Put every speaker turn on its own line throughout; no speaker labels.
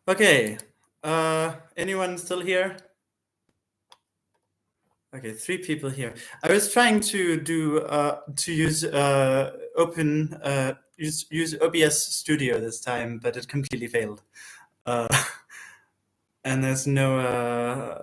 Okay, anyone still here? Okay, 3 people here. I was trying to do use use OBS Studio this time, but it completely failed. And there's no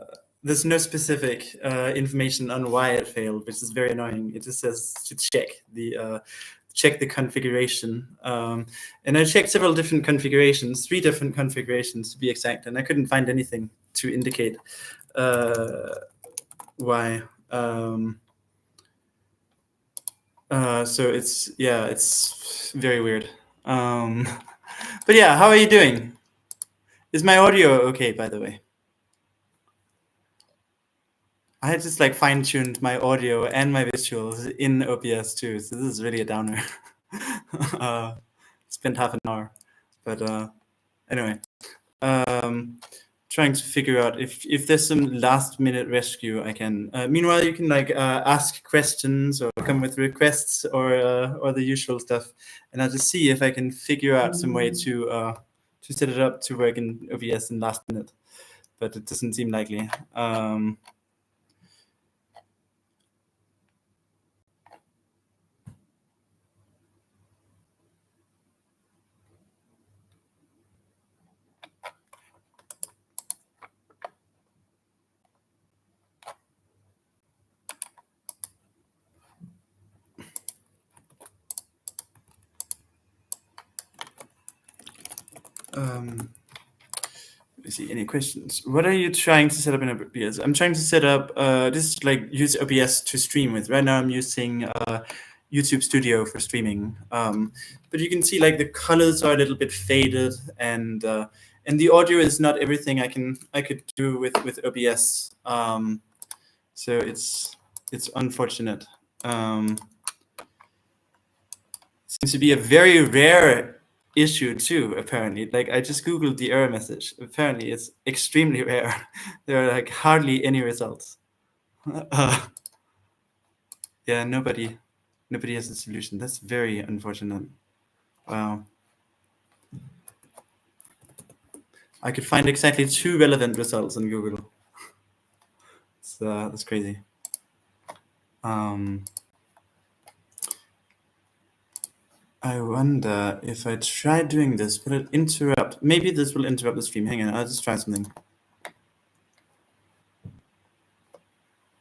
specific information on why it failed, which is very annoying. It just says to check the configuration. And I checked several different configurations, 3 different configurations to be exact, and I couldn't find anything to indicate why. So it's very weird. But yeah, how are you doing? Is my audio okay, by the way? I had just like fine-tuned my audio and my visuals in OBS too, so this is really a downer. Spent half an hour, but anyway, trying to figure out if there's some last-minute rescue I can. Meanwhile, you can like ask questions or come with requests or the usual stuff, and I'll just see if I can figure out some way to set it up to work in OBS in last minute, but it doesn't seem likely. Let's see, any questions? What are you trying to set up in OBS? I'm trying to set up this like use OBS to stream with. Right now I'm using YouTube Studio for streaming. But you can see like the colors are a little bit faded, and the audio is not everything I could do with OBS. So it's unfortunate. Seems to be a very rare issue too, apparently. Like I just Googled the error message. Apparently it's extremely rare. There are like hardly any results. Yeah, nobody has a solution. That's very unfortunate. Wow. I could find exactly 2 relevant results on Google. So that's crazy. I wonder if I try doing this, will it interrupt? Maybe this will interrupt the stream. Hang on, I'll just try something.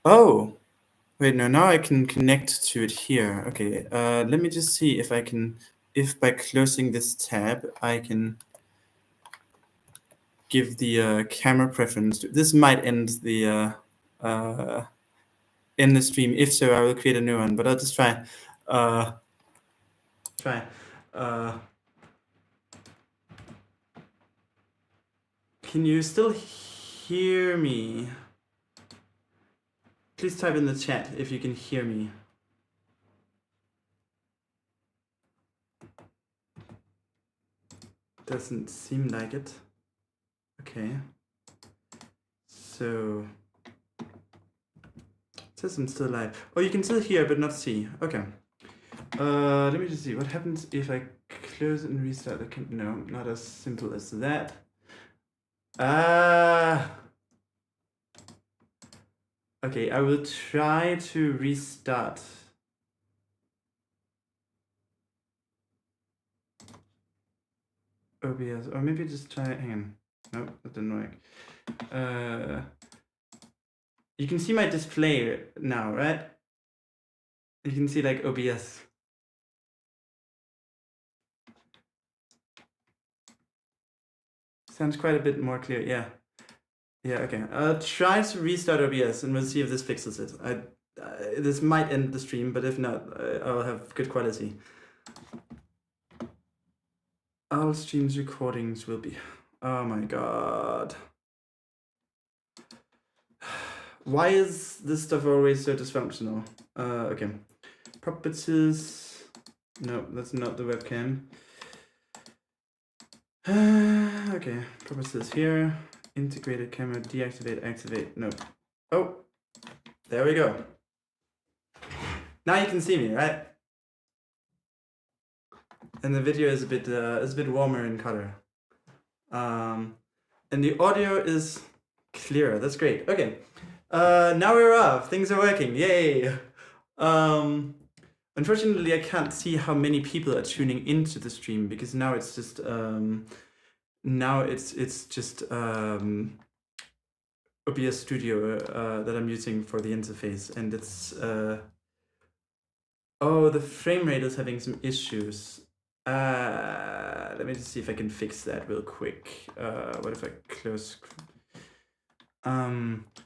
Oh, wait, no, now I can connect to it here. Okay, let me just see if I can, if by closing this tab, I can give the camera preference. This might end the stream. If so, I will create a new one, but I'll just try. Can you still hear me? Please type in the chat if you can hear me. Doesn't seem like it. Okay. So it says I'm still live. Oh, you can still hear but not see. Okay. Let me just see what happens if I close and restart the camera. No, not as simple as that. Okay, I will try to restart. OBS, or maybe just try, hang on. No, that didn't work. You can see my display now, right? You can see like OBS. Sounds quite a bit more clear, yeah. Yeah, okay. I'll try to restart OBS and we'll see if this fixes it. This might end the stream, but if not, I'll have good quality. All streams recordings will be... Oh my god. Why is this stuff always so dysfunctional? Okay. Properties... No, that's not the webcam. Okay, properties here. Integrated camera, deactivate, activate, no. Oh, there we go. Now you can see me, right? And the video is a bit warmer in color. And the audio is clearer. That's great. Okay. Now we're off. Things are working. Yay. Unfortunately, I can't see how many people are tuning into the stream because now it's just OBS Studio that I'm using for the interface, and it's oh, the frame rate is having some issues. Let me just see if I can fix that real quick. What if I close?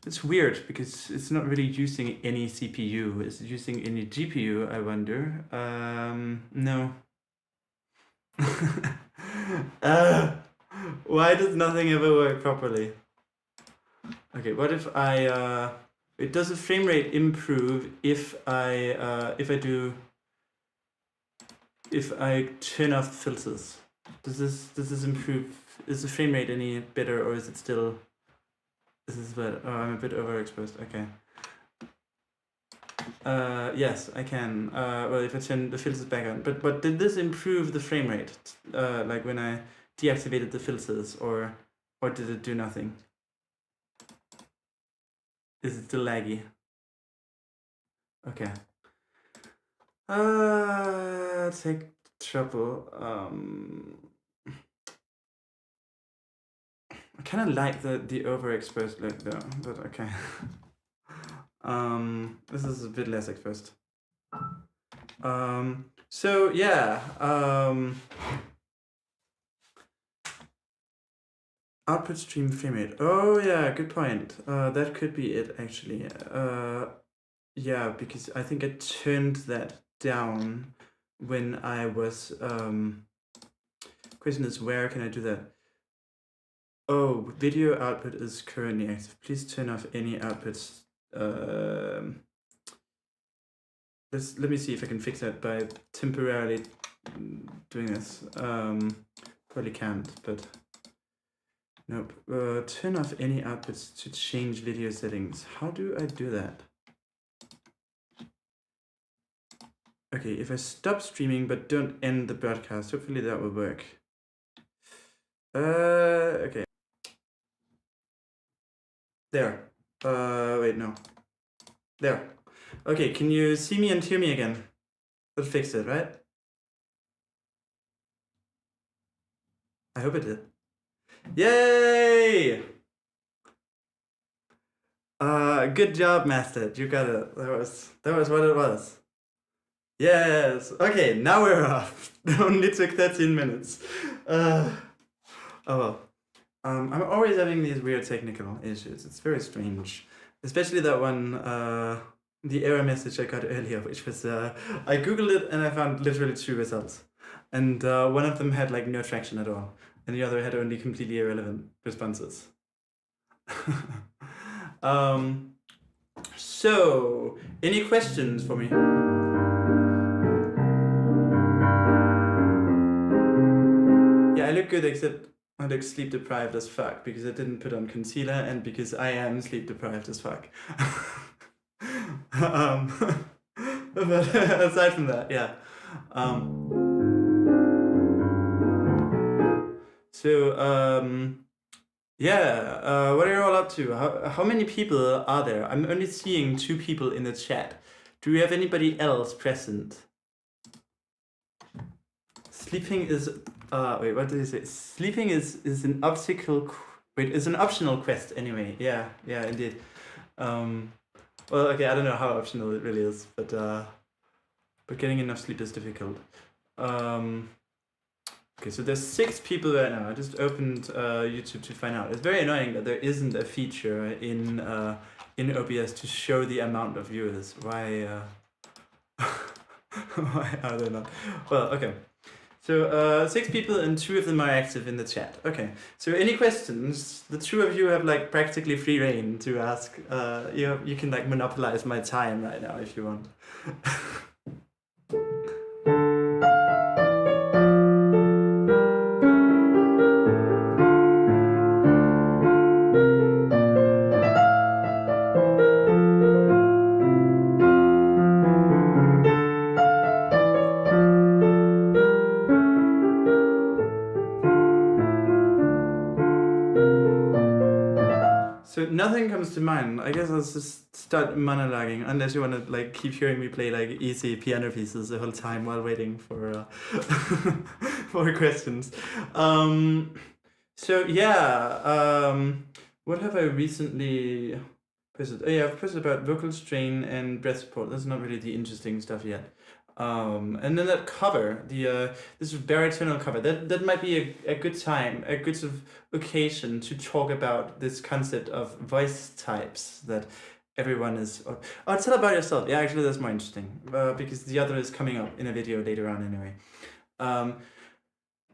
It's weird because it's not really using any CPU. Is it using any GPU? I wonder. No. Why does nothing ever work properly? Okay, what if I it does the frame rate improve if I turn off filters? Does this improve? Is the frame rate any better, or is it still? This is bad. Oh, I'm a bit overexposed. Okay. Yes, I can. Well, if I turn the filters back on. But did this improve the frame rate? Like when I deactivated the filters, or did it do nothing? Is it still laggy? Okay. Take trouble. I kind of like the overexposed look though, but okay. This is a bit less exposed. So yeah. Output stream frame rate. Oh yeah, good point. That could be it actually. Yeah, because I think I turned that down when I was. Question is, where can I do that? Oh, video output is currently active. Please turn off any outputs. Let me see if I can fix that by temporarily doing this. Probably can't, but nope. Turn off any outputs to change video settings. How do I do that? Okay, if I stop streaming but don't end the broadcast, hopefully that will work. Okay. There. Wait, no. There. Okay, can you see me and hear me again? That fixed it, right? I hope it did. Yay! Good job, Master. You got it. That was what it was. Yes. Okay, now we're off. It only took 13 minutes. Oh well. I'm always having these weird technical issues. It's very strange. Especially that one, the error message I got earlier, which was, I Googled it and I found literally 2 results. And one of them had like no traction at all. And the other had only completely irrelevant responses. So, any questions for me? Yeah, I look good, except I look sleep deprived as fuck because I didn't put on concealer and because I am sleep deprived as fuck. But aside from that, yeah. Yeah, what are you all up to? How many people are there? I'm only seeing 2 people in the chat. Do we have anybody else present? Sleeping is wait, what did he say? Sleeping is an optical is an optional quest anyway. Yeah, indeed. Well, okay, I don't know how optional it really is, but getting enough sleep is difficult. Okay, so there's 6 people right now. I just opened YouTube to find out. It's very annoying that there isn't a feature in OBS to show the amount of viewers. Why why are they not? Well, okay. So 6 people and 2 of them are active in the chat. Okay. So any questions? The 2 of you have like practically free reign to ask. You can like monopolize my time right now if you want. So nothing comes to mind. I guess I'll just start monologuing, unless you want to like keep hearing me play like easy piano pieces the whole time while waiting for for questions. So yeah, what have I recently posted? Oh yeah, I've posted about vocal strain and breath support. That's not really the interesting stuff yet. And then that cover, the this baritonal cover, that might be a good time, a good sort of occasion to talk about this concept of voice types that everyone is. Oh, tell about yourself. Yeah, actually, that's more interesting because the other is coming up in a video later on anyway.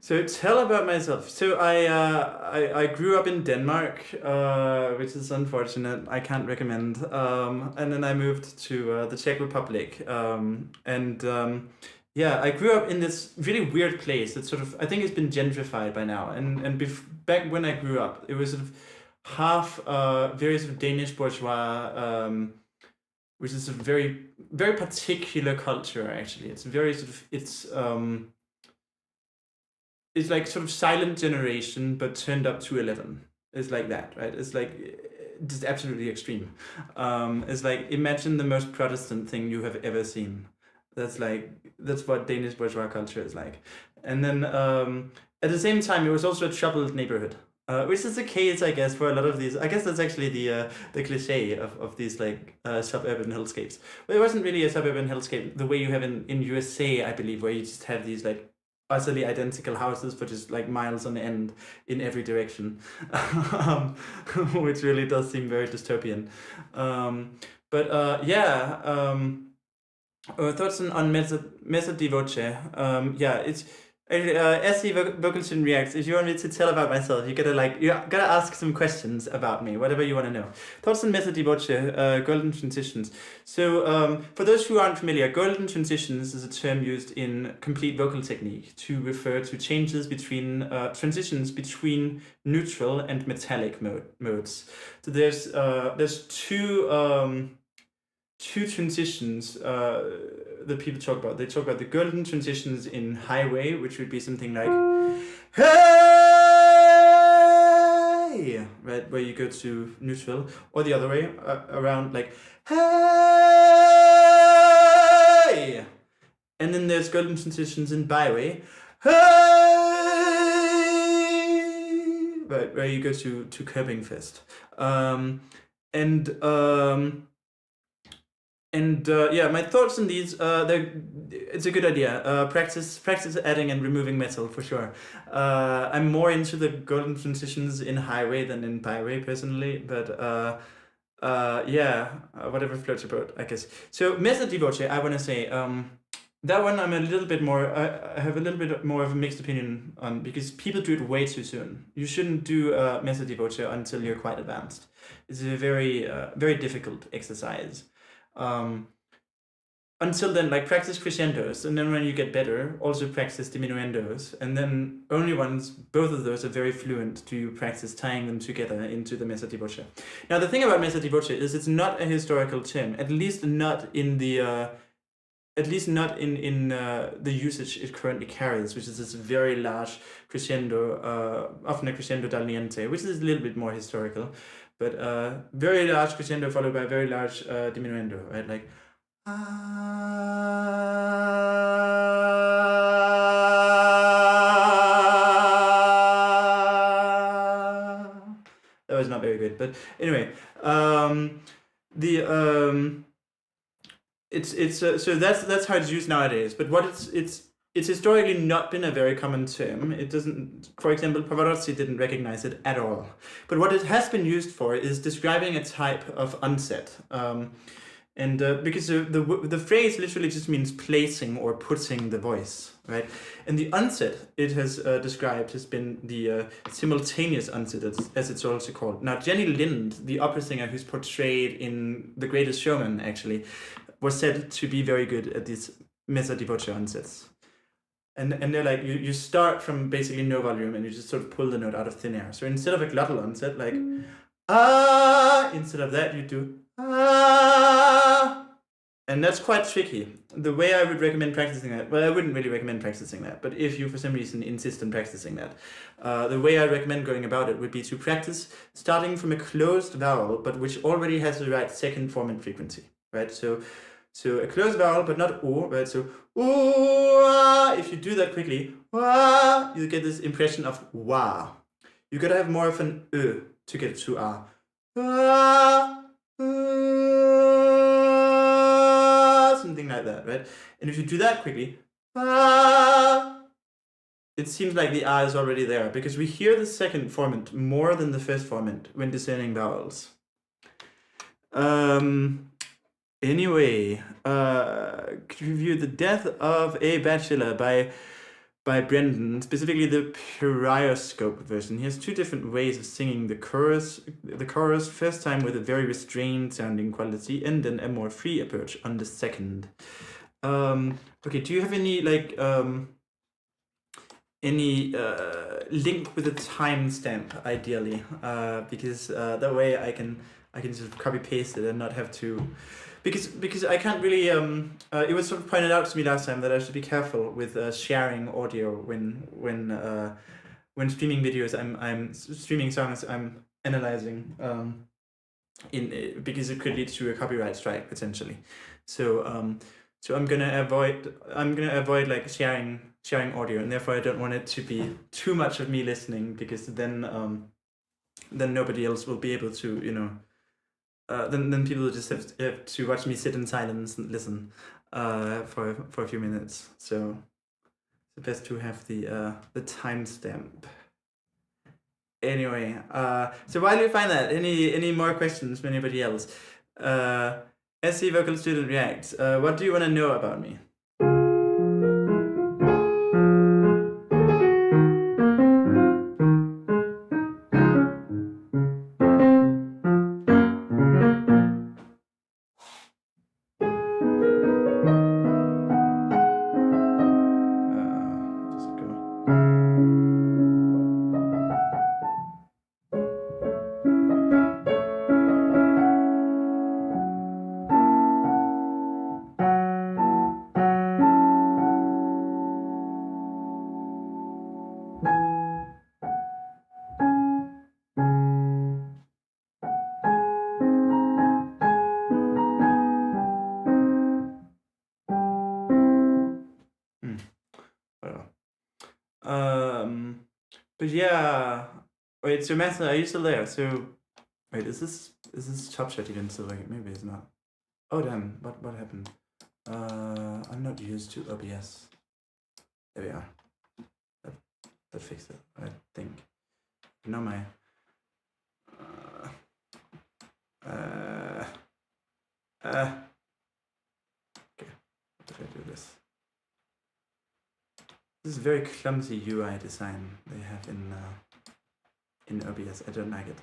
So tell about myself. So I grew up in Denmark, which is unfortunate. I can't recommend. And then I moved to the Czech Republic. Yeah, I grew up in this really weird place that sort of, I think it's been gentrified by now. And back when I grew up, it was sort of half very sort of Danish bourgeois, which is a very very particular culture actually. It's very sort of it's like sort of silent generation, but turned up to 11. It's like that, right? It's like just absolutely extreme. It's like imagine the most Protestant thing you have ever seen. That's what Danish bourgeois culture is like. And then at the same time, it was also a troubled neighborhood. Which is the case, I guess, for a lot of these. I guess that's actually the cliche of these like suburban hellscapes. But it wasn't really a suburban hellscape the way you have in USA, I believe, where you just have these like utterly identical houses for just like miles on end in every direction, which really does seem very dystopian. Thoughts on Messa di Voce. Yeah, it's SC Vocalton Reacts. If you want me to tell about myself, you gotta ask some questions about me, whatever you want to know. Thoughts on Messa di Voce, golden transitions. So for those who aren't familiar, golden transitions is a term used in complete vocal technique to refer to changes between transitions between neutral and metallic modes. So there's two transitions that people talk about. They talk about the golden transitions in highway, which would be something like hey, right, where you go to neutral, or the other way around, like hey. And then there's golden transitions in byway, hey, right, where you go to curbing fist. Yeah, my thoughts on these, it's a good idea. Practice adding and removing metal for sure. I'm more into the golden transitions in highway than in byway personally, but whatever floats your boat, I guess. So Messa di Voce, I want to say, that one I'm a little bit more, I have a little bit more of a mixed opinion on, because people do it way too soon. You shouldn't do Messa di Voce until you're quite advanced. It's a very, very difficult exercise. Until then, like, practice crescendos, and then when you get better, also practice diminuendos, and then only once both of those are very fluent do you practice tying them together into the Messa di Voce. Now, the thing about Messa di Voce is it's not a historical term, at least not in the the usage it currently carries, which is this very large crescendo, often a crescendo dal niente, which is a little bit more historical. But very large crescendo followed by a very large diminuendo, right? Like that was not very good, but anyway, so that's how it's used nowadays. But what it's historically not been a very common term. It doesn't, for example, Pavarotti didn't recognize it at all. But what it has been used for is describing a type of onset. Because the phrase literally just means placing or putting the voice, right? And the onset it has described has been the simultaneous onset, as it's also called. Now, Jenny Lind, the opera singer who's portrayed in The Greatest Showman, actually, was said to be very good at these Messa di Voce onsets. And they're like, you start from basically no volume and you just sort of pull the note out of thin air. So instead of a glottal onset, like instead of that you do And that's quite tricky. The way I would recommend practicing that, well, I wouldn't really recommend practicing that, but if you for some reason insist on practicing that, the way I recommend going about it would be to practice starting from a closed vowel, but which already has the right second form and frequency, right? So a closed vowel, but not o, right? So ooh, if you do that quickly, wah, you get this impression of wah. You gotta have more of an to get to ah. Something like that, right? And if you do that quickly, it seems like the ah is already there, because we hear the second formant more than the first formant when discerning vowels. Anyway, could you review The Death of a Bachelor by Brendan, specifically the Perioscope version? He has two different ways of singing the chorus. First time with a very restrained sounding quality, and then a more free approach on the second. Okay, do you have any like link with a timestamp ideally? Because that way I can just copy paste it and not have to. Because I can't really it was sort of pointed out to me last time that I should be careful with sharing audio when streaming videos. I'm streaming songs I'm analyzing because it could lead to a copyright strike potentially. So I'm gonna avoid like sharing audio, and therefore I don't want it to be too much of me listening, because then nobody else will be able to, you know. Then people just have to watch me sit in silence and listen for a few minutes. So it's best to have the timestamp. Anyway, so while you find that, any more questions from anybody else? SC Vocal Student React. What do you want to know about me? But yeah, wait. So Messa, are you still there? So wait, is this Top Shot even still working? Maybe it's not. Oh damn! What happened? I'm not used to OBS. There we are. That fixed it, I think. No, my. Okay, how did I do this? This is very clumsy UI design they have in OBS. I don't like it.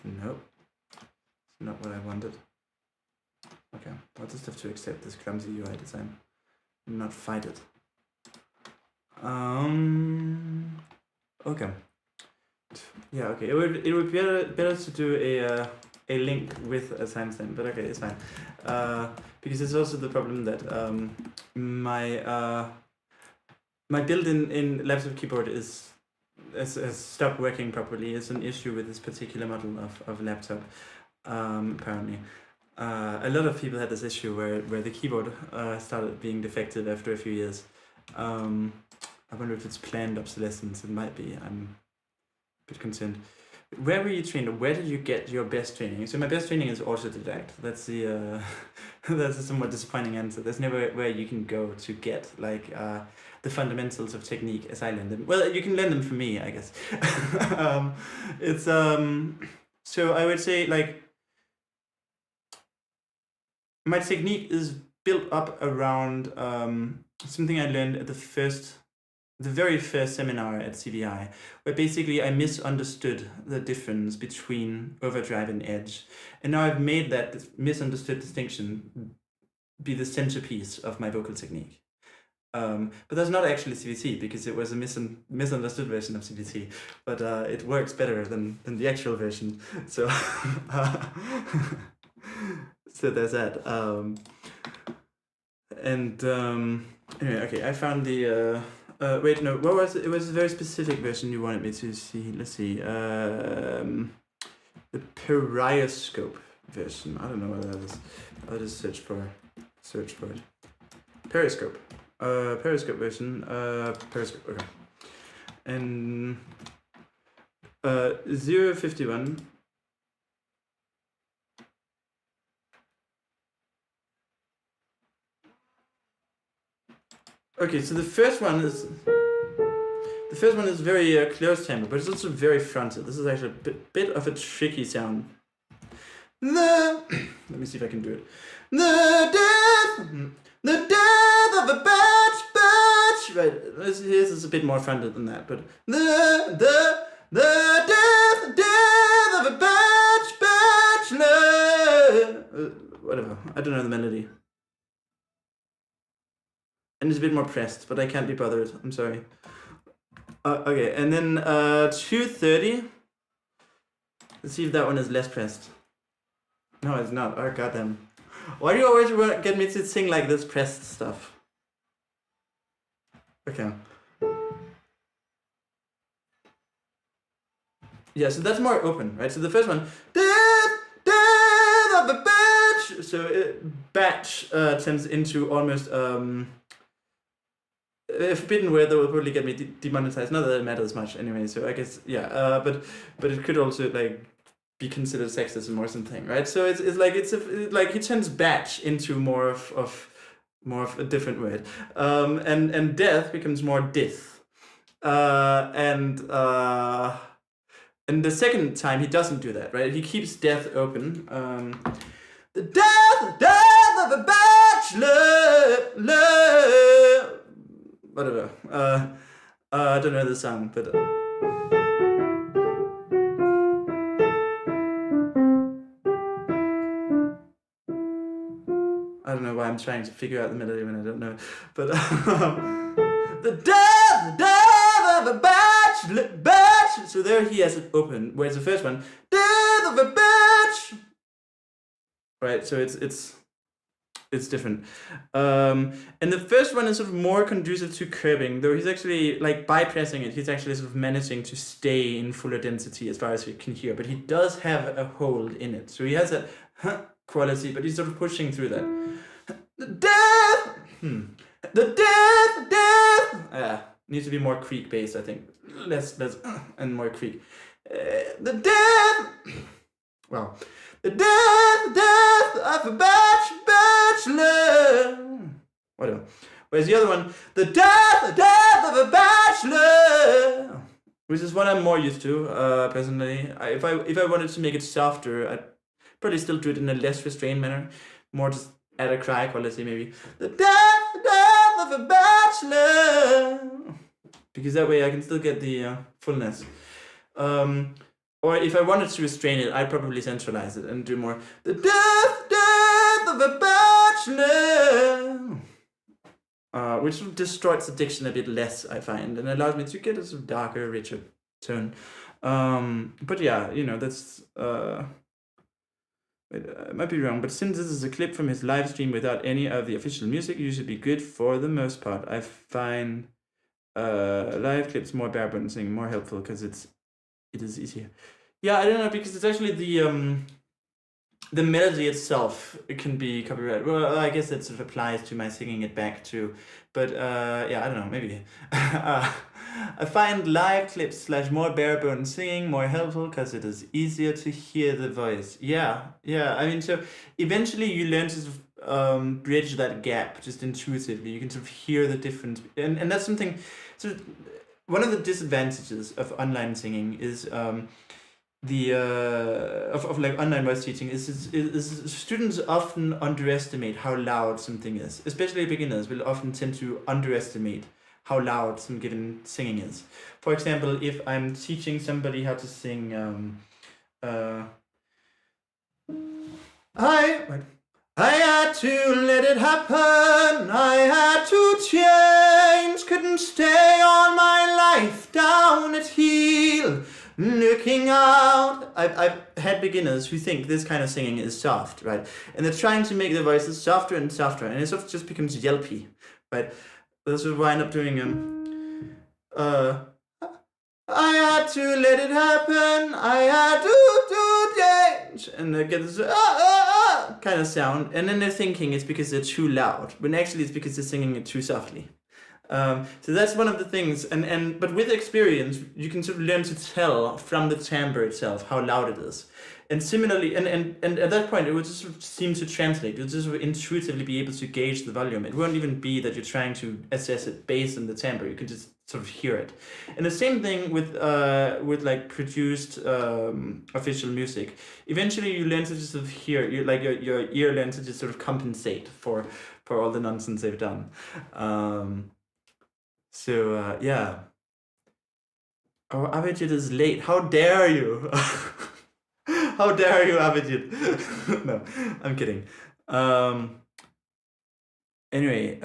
Nope, it's not what I wanted. Okay, I'll just have to accept this clumsy UI design and not fight it. Okay. Yeah, okay. It would be better to do a link with a timestamp, but okay, it's fine. Because it's also the problem that my built-in laptop keyboard has stopped working properly. It's an issue with this particular model of laptop, apparently. A lot of people had this issue where the keyboard started being defective after a few years. I wonder if it's planned obsolescence. It might be. I'm a bit concerned. Where were you trained? Where did you get your best training? So my best training is autodidact. That's the that's a somewhat disappointing answer. There's nowhere where you can go to get like the fundamentals of technique as I learned them. Well, you can learn them from me, I guess. It's so I would say like my technique is built up around something I learned at the very first seminar at CVI, where basically I misunderstood the difference between overdrive and edge. And now I've made that misunderstood distinction be the centerpiece of my vocal technique. But that's not actually CVC because it was a misunderstood version of CVC. But it works better than the actual version. So so there's that. Anyway, okay, I found the. Wait, no, what was it? It was a very specific version you wanted me to see. Let's see. The Perioscope version. I don't know what that is. I'll just search for it. Periscope. Periscope version. Periscope. Okay. And 051. Okay, so the first one is very close timbre, but it's also very frontal. This is actually a bit of a tricky sound. Let me see if I can do it. The death of a batch. Right, this is a bit more frontal than that, but the death of a bachelor. Whatever, I don't know the melody. And it's a bit more pressed, but I can't be bothered. I'm sorry. Okay, and then 230. Let's see if that one is less pressed. No, it's not. Oh, goddamn. Why do you always get me to sing like this pressed stuff? Okay. Yeah, so that's more open, right? So the first one, death of a batch. So batch turns into almost a forbidden word that will probably get me demonetized. Not that it matters much anyway. So I guess yeah. But it could also like be considered sexism or something, right? So it's like like he turns batch into more of a different word, and death becomes more dith, and the second time he doesn't do that, right? He keeps death open. The death of a bachelor. Whatever. I don't know the song, but. I don't know why I'm trying to figure out the melody when I don't know. But the death of a bachelor. So there he has it open. Whereas the first one, death of a batch. Right. So it's different. And the first one is sort of more conducive to curbing, though he's actually like bypassing it. He's actually sort of managing to stay in fuller density as far as we can hear. But he does have a hold in it. So he has a quality, but he's sort of pushing through that. The death. The death. Needs to be more creak based, I think. Less and more creak. The death. Well, the death of a bachelor. Whatever. Whereas the other one, the death of a bachelor, which is what I'm more used to personally. If I wanted to make it softer, I'd probably still do it in a less restrained manner, more just add a cry quality maybe. The death of a bachelor, because that way I can still get the fullness. Or if I wanted to restrain it, I'd probably centralize it and do more. The death of a bachelor, which sort of distorts the diction a bit less, I find, and allows me to get a sort of darker, richer tone. But yeah, that's. Wait, I might be wrong, but since this is a clip from his live stream without any of the official music, you should be good for the most part. I find live clips more bare bones, more helpful because it is easier. Yeah, I don't know, because it's actually the melody itself, it can be copyrighted. Well, I guess that sort of applies to my singing it back too. But yeah, I don't know, maybe. I find live clips / more bare bones singing more helpful because it is easier to hear the voice. Yeah. I mean, so eventually you learn to sort of bridge that gap just intuitively. You can sort of hear the difference, and that's something. So one of the disadvantages of online singing is of like online voice teaching is students often underestimate how loud something is. Especially beginners will often tend to underestimate how loud some given singing is. For example, if I'm teaching somebody how to sing I had to let it happen, I had to change, couldn't stay on my life down at heel, looking out. I've had beginners who think this kind of singing is soft, right? And they're trying to make their voices softer and softer, and it sort of just becomes yelpy, right? This is why I end up doing I had to let it happen, I had to change, and they get this kind of sound, and then they're thinking it's because they're too loud, when actually it's because they're singing it too softly. So that's one of the things, but with experience, you can sort of learn to tell from the timbre itself how loud it is. And similarly, and at that point, it would just sort of seem to translate. You'll just sort of intuitively be able to gauge the volume. It won't even be that you're trying to assess it based on the timbre. You can just sort of hear it. And the same thing with like produced official music. Eventually, you learn to just sort of hear. Your ear learns to just sort of compensate for all the nonsense they've done. Yeah. Oh, Abhijit is late. How dare you? How dare you, Abhijit? No, I'm kidding. Anyway,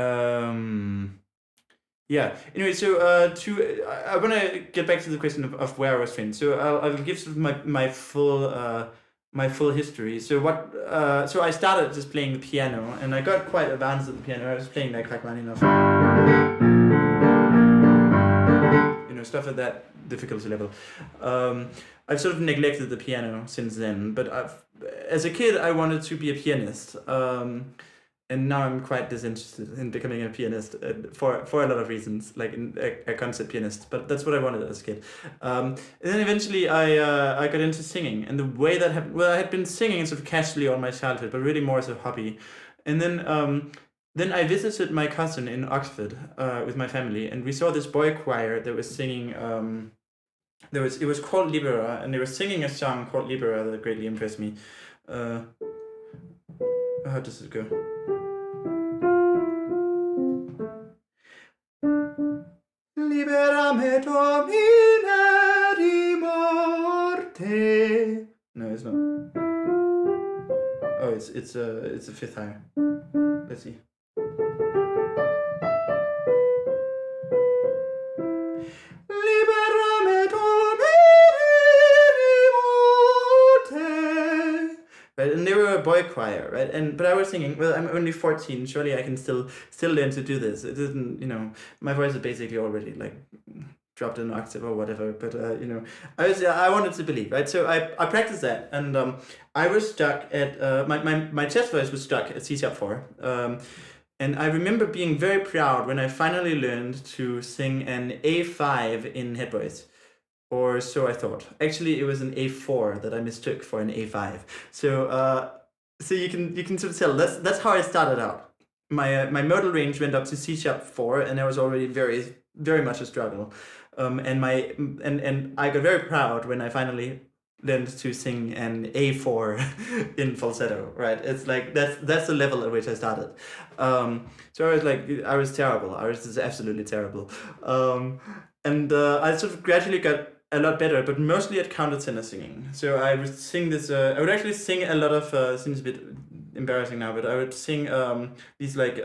yeah. Anyway, so I want to get back to the question of where I was trained. So I'll give sort of my full history. So so I started just playing the piano, and I got quite advanced at the piano. I was playing like Rachmaninoff, stuff at that difficulty level. I've sort of neglected the piano since then, but as a kid I wanted to be a pianist, and now I'm quite disinterested in becoming a pianist for a lot of reasons, like a concert pianist. But that's what I wanted as a kid. And then eventually I got into singing, and the way that happened, well, I had been singing sort of casually all my childhood, but really more as a hobby. And then I visited my cousin in Oxford with my family, and we saw this boy choir that was singing. It was called Libera, and they were singing a song called Libera that greatly impressed me. How does it go? Libera me Domine di morte. No, it's not. Oh, it's a fifth higher. Let's see. Right, and they were a boy choir, right? But I was singing. Well, I'm only 14. Surely I can still learn to do this. It isn't, my voice is basically already like dropped an octave or whatever. But I wanted to believe, right? So I practiced that, and I was stuck at my chest voice was stuck at C#4. And I remember being very proud when I finally learned to sing an A5 in head voice. Or so I thought. Actually, it was an A4 that I mistook for an A5. So you can sort of tell that's how I started out. My modal range went up to C#4, and that was already very, very much a struggle. And I got very proud when I finally learned to sing an A4 in falsetto. Right? It's like that's the level at which I started. So I was terrible. I was just absolutely terrible. And I sort of gradually got a lot better, but mostly at countertenor singing. So I would sing this. I would actually sing a lot of. Seems a bit embarrassing now, but I would sing these like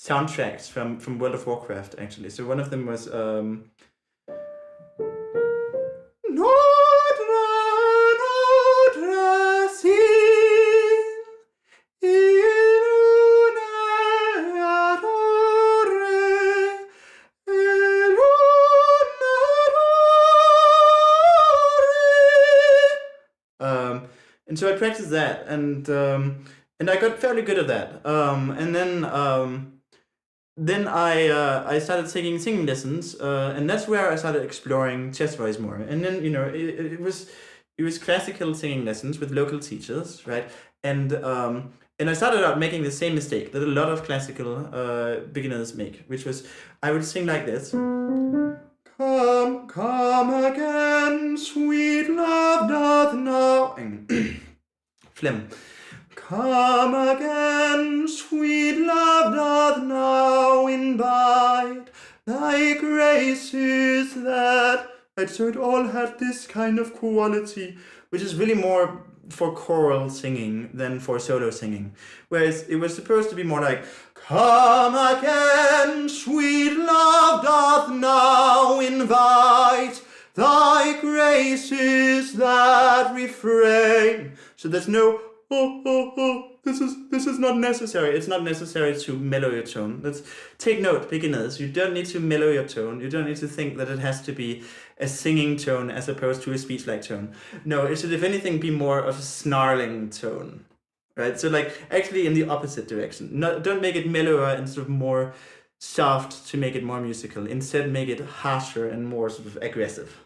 soundtracks from World of Warcraft. Actually, so one of them was. And so I practiced that, and I got fairly good at that. And then I started taking singing lessons, and that's where I started exploring chest voice more. And then it was classical singing lessons with local teachers, right? And I started out making the same mistake that a lot of classical beginners make, which was I would sing like this. Come, come again, sweet love doth now. Phlegm. Come again, sweet love doth now invite thy graces that. Right, so it all had this kind of quality, which is really more for choral singing than for solo singing. Whereas it was supposed to be more like, come again, sweet love doth now invite, thy graces that refrain. So there's no, this is not necessary. It's not necessary to mellow your tone. Let's take note, beginners. You don't need to mellow your tone. You don't need to think that it has to be a singing tone as opposed to a speech-like tone. No, it should, if anything, be more of a snarling tone, right? So like actually in the opposite direction. Don't make it mellower and sort of more soft to make it more musical. Instead, make it harsher and more sort of aggressive.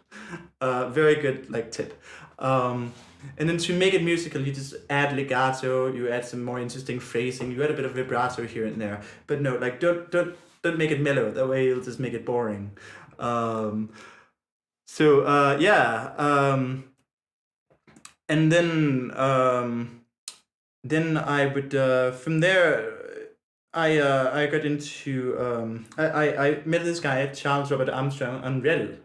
Very good like tip. And then to make it musical, you just add legato, you add some more interesting phrasing, you add a bit of vibrato here and there. But no, like don't make it mellow. That way you'll just make it boring. And then I would from there I got into I met this guy Charles Robert Armstrong on Reddit,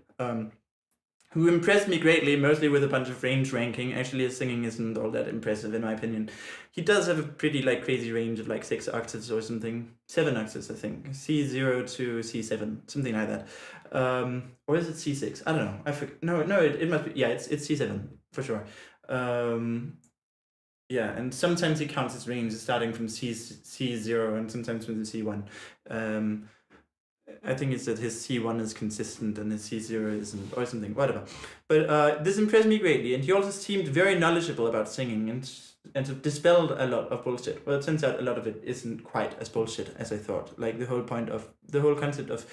who impressed me greatly, mostly with a bunch of range ranking. Actually, his singing isn't all that impressive in my opinion. He does have a pretty like crazy range of like 6 octaves or something, 7 octaves I think, C0 to C7, something like that. Or is it C6? I don't know. I forget. No, it must be. Yeah, it's C7 for sure. Yeah, and sometimes he counts his range starting from C0 and sometimes from the C1. I think it's that his C1 is consistent and his C0 isn't, or something, whatever. But this impressed me greatly, and he also seemed very knowledgeable about singing and dispelled a lot of bullshit. Well, it turns out a lot of it isn't quite as bullshit as I thought. Like the whole concept of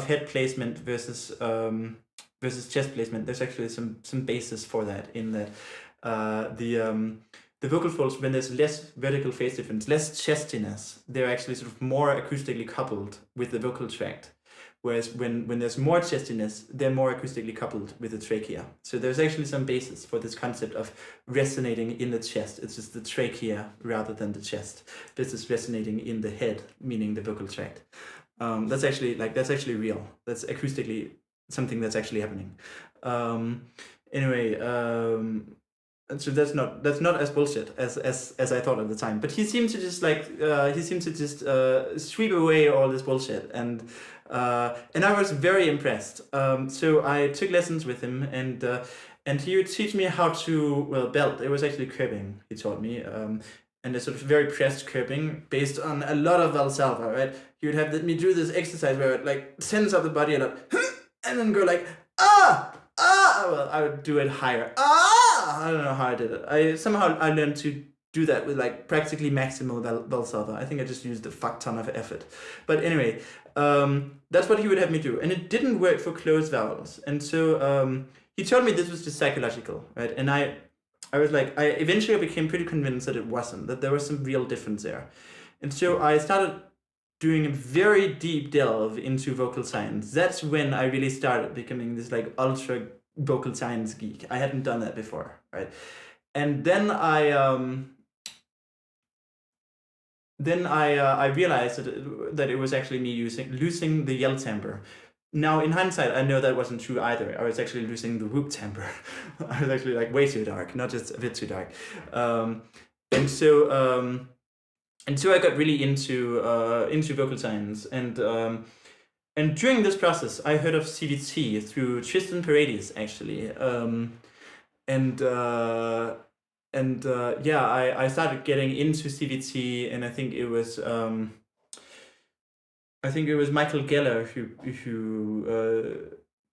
head placement versus chest placement. There's actually some basis for that in that the vocal folds, when there's less vertical phase difference, less chestiness, they're actually sort of more acoustically coupled with the vocal tract. Whereas when there's more chestiness, they're more acoustically coupled with the trachea. So there's actually some basis for this concept of resonating in the chest. It's just the trachea rather than the chest. This is resonating in the head, meaning the vocal tract. That's actually real. That's acoustically something that's actually happening. So that's not as bullshit as I thought at the time. But he seemed to just sweep away all this bullshit, and I was very impressed. So I took lessons with him, and he would teach me how to belt. It was actually curbing he taught me, and a sort of very pressed curbing based on a lot of Valsalva. Right, he would have me do this exercise where it like sends up the body a lot, and then go like well, I would do it higher. I don't know how I did it. I learned to do that with like practically maximal Valsalva. I think I just used a fuck ton of effort. But anyway, that's what he would have me do. And it didn't work for closed vowels. And so he told me this was just psychological, right? And I was like, I eventually became pretty convinced that it wasn't, that there was some real difference there. And so I started doing a very deep delve into vocal science. That's when I really started becoming this like ultra vocal science geek. I hadn't done that before, right? And then I realized that it was actually me losing the yell timbre. Now in hindsight, I know that wasn't true either. I was actually losing the whoop timbre. I was actually like way too dark, not just a bit too dark. And so I got really into vocal science, and during this process, I heard of CVT through Tristan Paredes, actually, I started getting into CVT, and I think it was Michael Geller who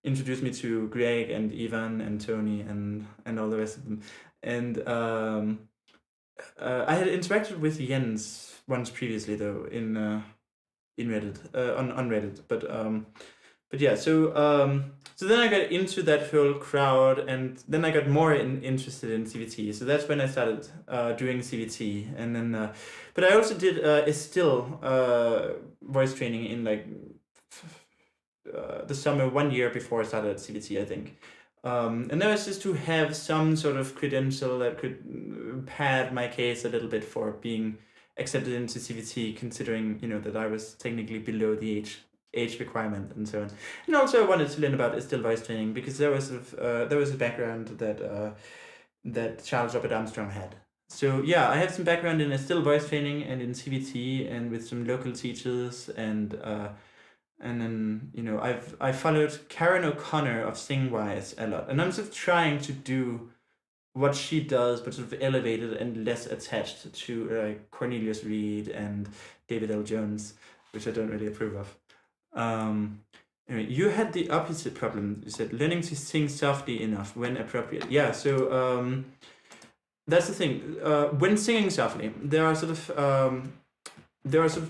introduced me to Greg and Ivan and Tony and all the rest of them, and I had interacted with Jens once previously though in Reddit, on Reddit, but yeah, so then I got into that whole crowd, and then I got more interested in CVT. So that's when I started doing CVT, and then but I also did a still voice training in like the summer 1 year before I started CVT, I think. And that was just to have some sort of credential that could pad my case a little bit for being accepted into CVT, considering that I was technically below the age requirement and so on. And also I wanted to learn about still voice training, because there was a background that that Charles Robert Armstrong had. So yeah, I have some background in still voice training and in CVT and with some local teachers and then I followed Karen O'Connor of Singwise a lot, and I'm sort of trying to do what she does, but sort of elevated and less attached to Cornelius Reed and David L. Jones, which I don't really approve of. Anyway, you had the opposite problem. You said learning to sing softly enough when appropriate. Yeah, so that's the thing. When singing softly, there are sort of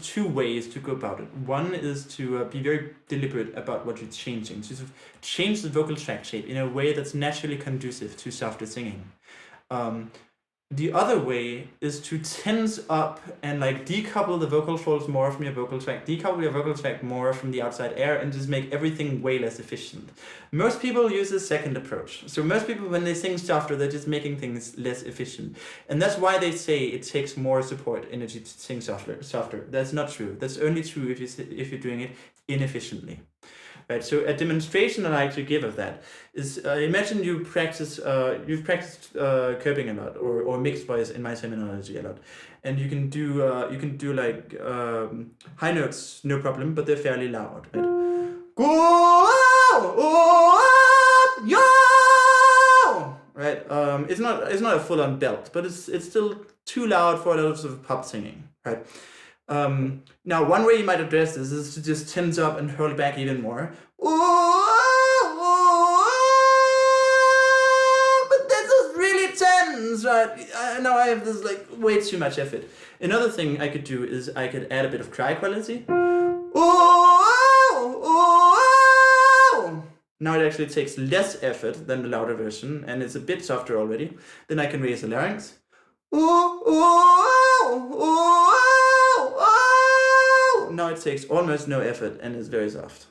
two ways to go about it. One is to be very deliberate about what you're changing, to sort of change the vocal tract shape in a way that's naturally conducive to softer singing. The other way is to tense up and decouple the vocal folds more from your vocal tract, decouple your vocal tract more from the outside air, and just make everything way less efficient. Most people use the second approach. So most people, when they sing softer, they're just making things less efficient. And that's why they say it takes more support energy to sing softer. That's not true. That's only true if you're doing it inefficiently. Right, so a demonstration I like to give of that is imagine you've practiced curbing a lot or mixed voice in my terminology a lot, and you can do high notes no problem, but they're fairly loud. Right? Go up, yo! Right, it's not a full on belt, but it's still too loud for a lot of sort of pop singing. Right. Now, one way you might address this is to just tense up and hold back even more. But that's just really tense, right? Now I have this way too much effort. Another thing I could do is I could add a bit of cry quality. Now it actually takes less effort than the louder version, and it's a bit softer already. Then I can raise the larynx. Now it takes almost no effort and is very soft.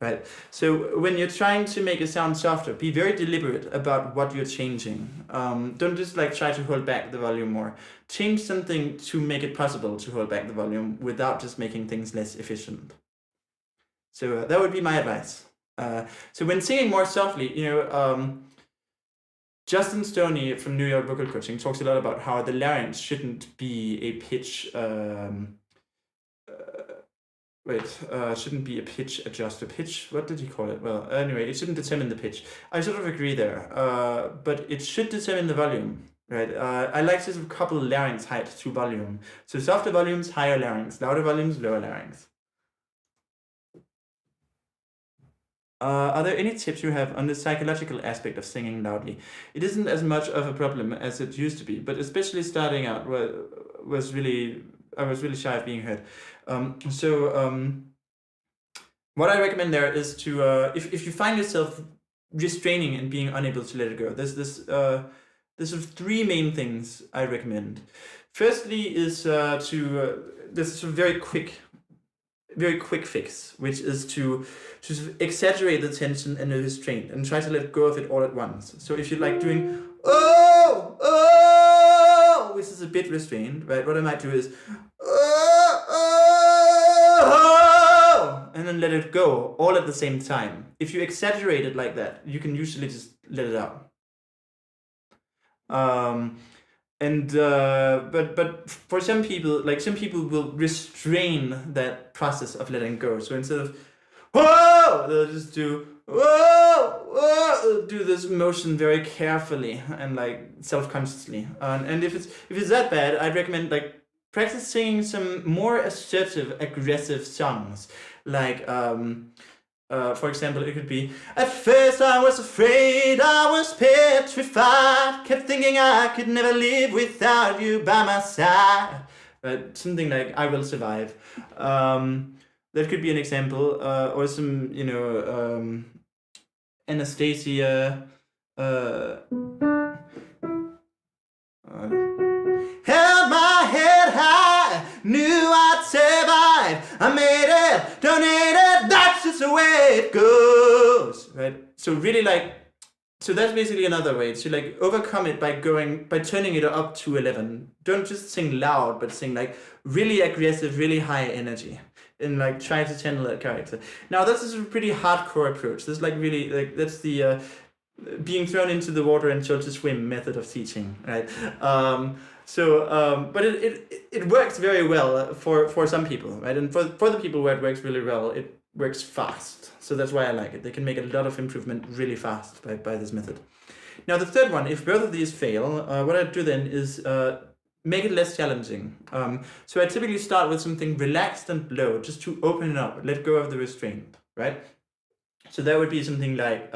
Right. So when you're trying to make a sound softer, be very deliberate about what you're changing. Don't just try to hold back the volume more. Change something to make it possible to hold back the volume without just making things less efficient. So that would be my advice. So when singing more softly, Justin Stoney from New York Vocal Coaching talks a lot about how the larynx shouldn't be a pitch. Shouldn't be a pitch adjuster. Pitch, what did he call it? Well, anyway, it shouldn't determine the pitch. I sort of agree there, but it should determine the volume, right? I like to sort of couple larynx height to volume. So softer volumes, higher larynx. Louder volumes, lower larynx. Are there any tips you have on the psychological aspect of singing loudly? It isn't as much of a problem as it used to be, but especially starting out I was really shy of being heard. What I recommend there is to, if you find yourself restraining and being unable to let it go, there's sort of three main things I recommend. Firstly is this is a very quick fix, which is to sort of exaggerate the tension and the restraint and try to let go of it all at once. So if you're doing which is a bit restrained, right? What I might do is and then let it go all at the same time. If you exaggerate it like that, you can usually just let it out. But for some people, some people will restrain that process of letting go. So instead of they'll just do do this motion very carefully and self-consciously. And if it's that bad, I'd recommend practice singing some more assertive, aggressive songs. For example, it could be, at first I was afraid, I was petrified, kept thinking I could never live without you by my side. Something like I Will Survive. That could be an example, or some, Anastasia. Held my head high, knew I'd survive. I made it, donated, that's just the way it goes. Right? So really so that's basically another way to overcome it by turning it up to 11. Don't just sing loud, but sing really aggressive, really high energy. And try to channel that character. Now that's a pretty hardcore approach. This really that's the being thrown into the water and told to swim method of teaching, right? But it works very well for some people, right? And for the people where it works really well, it works fast. So that's why I like it. They can make a lot of improvement really fast by this method. Now the third one, if both of these fail, what I do then is make it less challenging. So I typically start with something relaxed and low, just to open it up, let go of the restraint, right? So that would be something like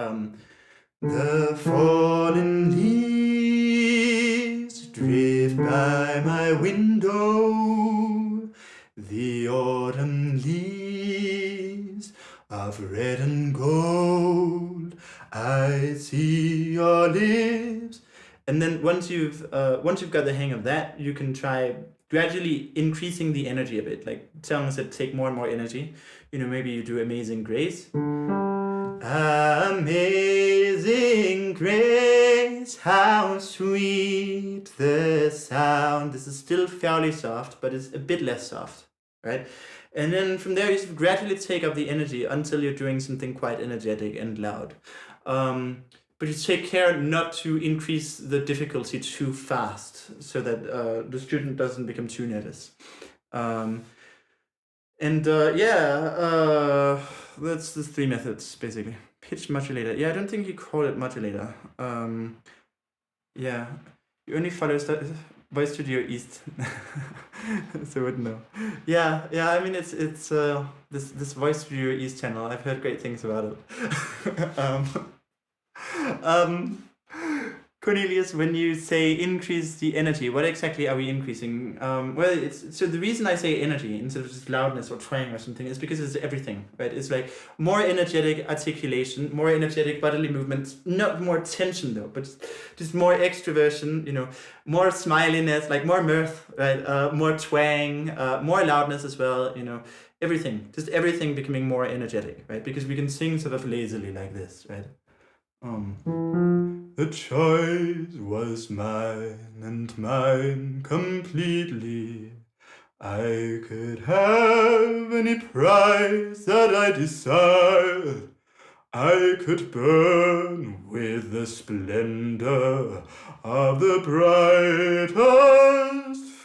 the fallen leaves drift by my window, the autumn leaves of red and gold, I see your lips. And then once you've got the hang of that, you can try gradually increasing the energy a bit, like songs that take more and more energy. Maybe you do Amazing Grace. Amazing grace, how sweet the sound. This is still fairly soft, but it's a bit less soft, right? And then from there, you sort of gradually take up the energy until you're doing something quite energetic and loud. But you take care not to increase the difficulty too fast so that the student doesn't become too nervous. That's the three methods, basically. Pitch modulator. Yeah, I don't think you call it modulator. Yeah, you only follow Voice Studio East, so I wouldn't know. Yeah. I mean, it's this Voice Studio East channel. I've heard great things about it. Cornelius, when you say increase the energy, what exactly are we increasing? So the reason I say energy instead of just loudness or twang or something is because it's everything, right? It's like more energetic articulation, more energetic bodily movements, not more tension though, but just more extroversion, more smiliness, like more mirth, right? More twang, more loudness as well, everything, just everything becoming more energetic, right? Because we can sing sort of lazily like this, right? The choice was mine and mine completely. I could have any price that I desired. I could burn with the splendor of the brightest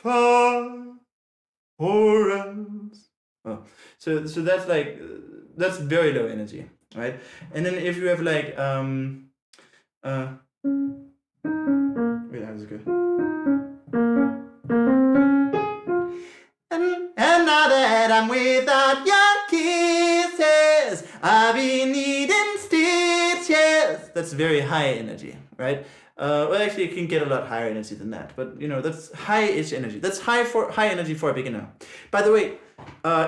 fire, or else. So that's like that's very low energy, right? And then if you have like wait, that was good. And now that I'm without your kisses, I've been needing stitches. That's very high energy, right? Well, actually, it can get a lot higher energy than that, but that's high-ish energy. That's high energy for a beginner. By the way,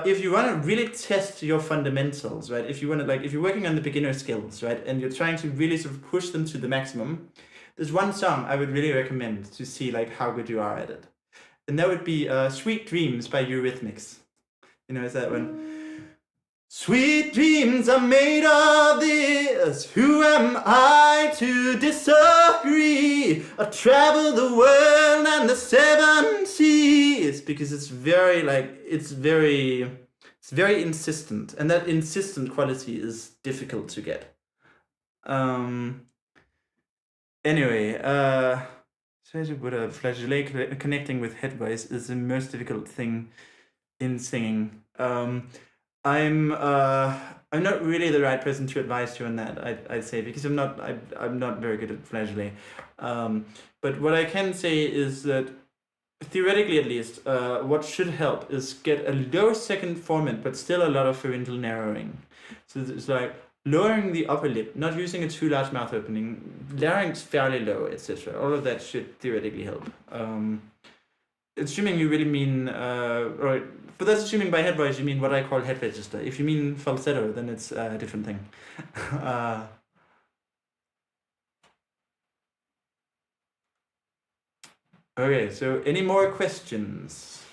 if you want to really test your fundamentals, right? If you're working on the beginner skills, right, and you're trying to really sort of push them to the maximum, there's one song I would really recommend to see like how good you are at it, and that would be "Sweet Dreams" by Eurythmics. Is that one? Sweet dreams are made of this. Who am I to disagree? I travel the world and the seven seas, because it's very insistent, and that insistent quality is difficult to get. Anyway, flageolet connecting with head voice is the most difficult thing in singing. I'm not really the right person to advise you on that, I'd say, because I'm not very good at flageolet. But what I can say is that theoretically, at least, what should help is get a low second formant, but still a lot of pharyngeal narrowing. So it's like lowering the upper lip, not using a too large mouth opening, larynx fairly low, etc. All of that should theoretically help. Assuming you really mean, right, but that's assuming by head voice you mean what I call head register. If you mean falsetto, then it's a different thing. Okay, so any more questions?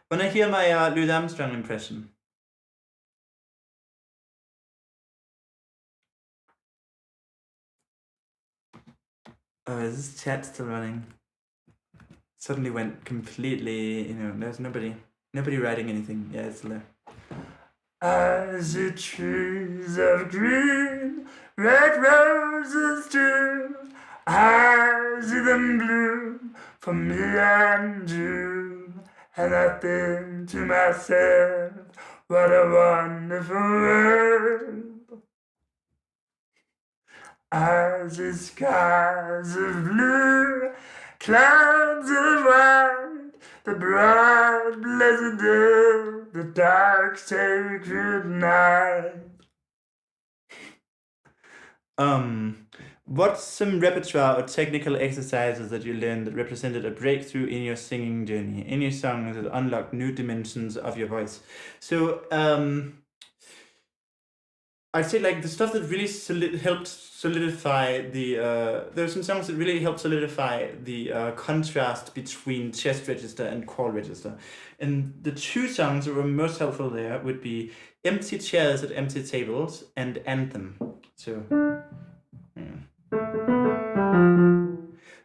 When I hear my Louis Armstrong impression. Oh, is this chat still running? suddenly went completely, there's nobody writing anything. Yeah, it's there. As the trees of green, red roses too, I see them bloom for me and you. And I think to myself, what a wonderful world. As the skies of blue, clouds of white, the bright blessed day, the dark sacred night. What's some repertoire or technical exercises that you learned that represented a breakthrough in your singing journey? Any songs that unlocked new dimensions of your voice? So, I'd say like the stuff that really helped solidify the, there's some songs that really helped solidify the contrast between chest register and call register. And the two songs that were most helpful there would be Empty Chairs at Empty Tables and Anthem. So,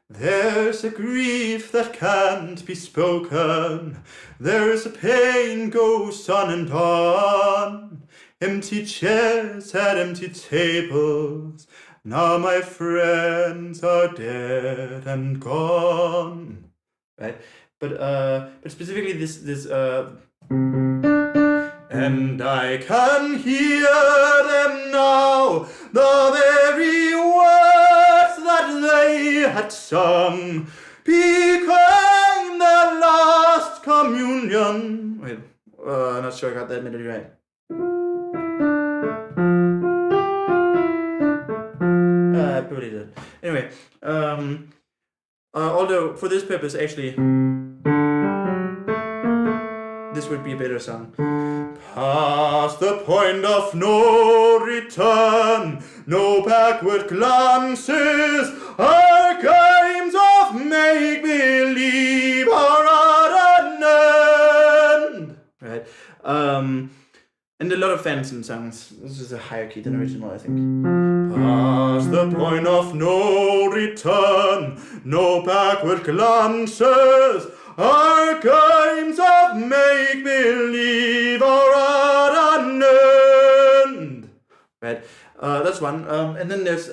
there's a grief that can't be spoken, there's a pain goes on and on. Empty chairs at empty tables, now my friends are dead and gone. Right? But specifically this and I can hear them now, the very words that they had sung became their last communion. Wait, I'm not sure I got that melody right. I probably did. Anyway, although for this purpose, actually, this would be a better song. Past the point of no return, no backward glances, our games of make-believe are at an end. Right? And a lot of Phantom songs. This is a higher key than original, I think. Past the point of no return, no backward glances, our games of make-believe are at an end. Right, that's one. And then there's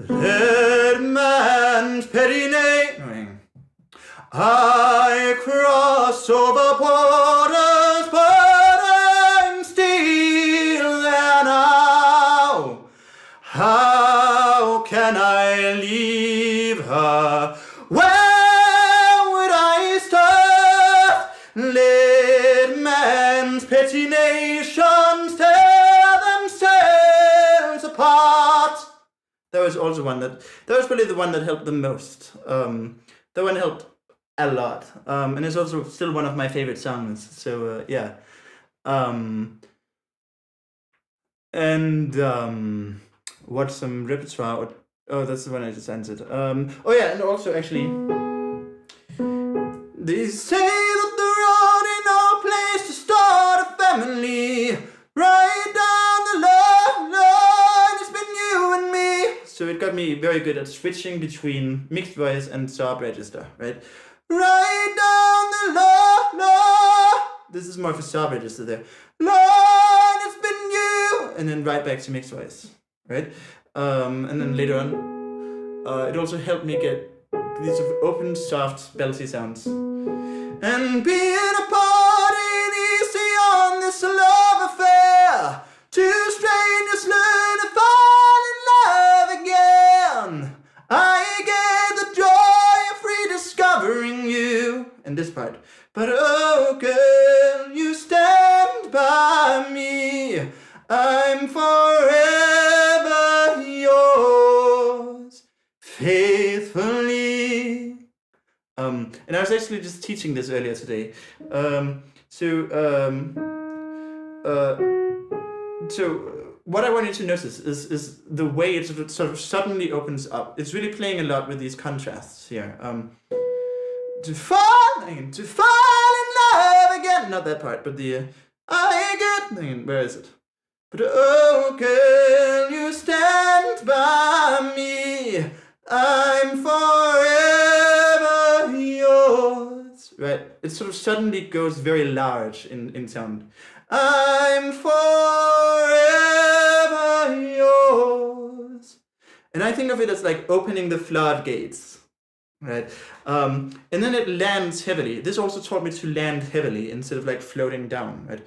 Let man's petty name I cross over waters, but I'm still there now. How can I leave her? Where would I start? Let man's petty nations tear themselves apart. That was also one that was probably the one that helped the most. That one helped a lot, and it's also still one of my favorite songs. So yeah, and what's some repertoire? Oh, that's the one I just answered. Oh yeah, and also actually, they say that there ain't no place to start a family. Right down the line, it's been you and me. So it got me very good at switching between mixed voice and sub register, right? Right down the line. This is more for sub register there. Line, it's been you, and then right back to mixed voice, right? And then later on, it also helped me get these sort of open, soft, belty sounds. And being apart ain't easy on this love affair. Two strangers learn to fall in love again. I get the joy of rediscovering you. And this part. But oh girl, you stand by me. I'm forever yours, faithfully. And I was actually just teaching this earlier today. So what I want you to notice is the way it sort of suddenly opens up. It's really playing a lot with these contrasts here. To fall in love again. Not that part, but the Where is it? But oh girl, you stand by me, I'm forever yours. Right, it sort of suddenly goes very large in sound. I'm forever yours. And I think of it as like opening the floodgates. Right, and then it lands heavily. This also taught me to land heavily instead of like floating down. Right,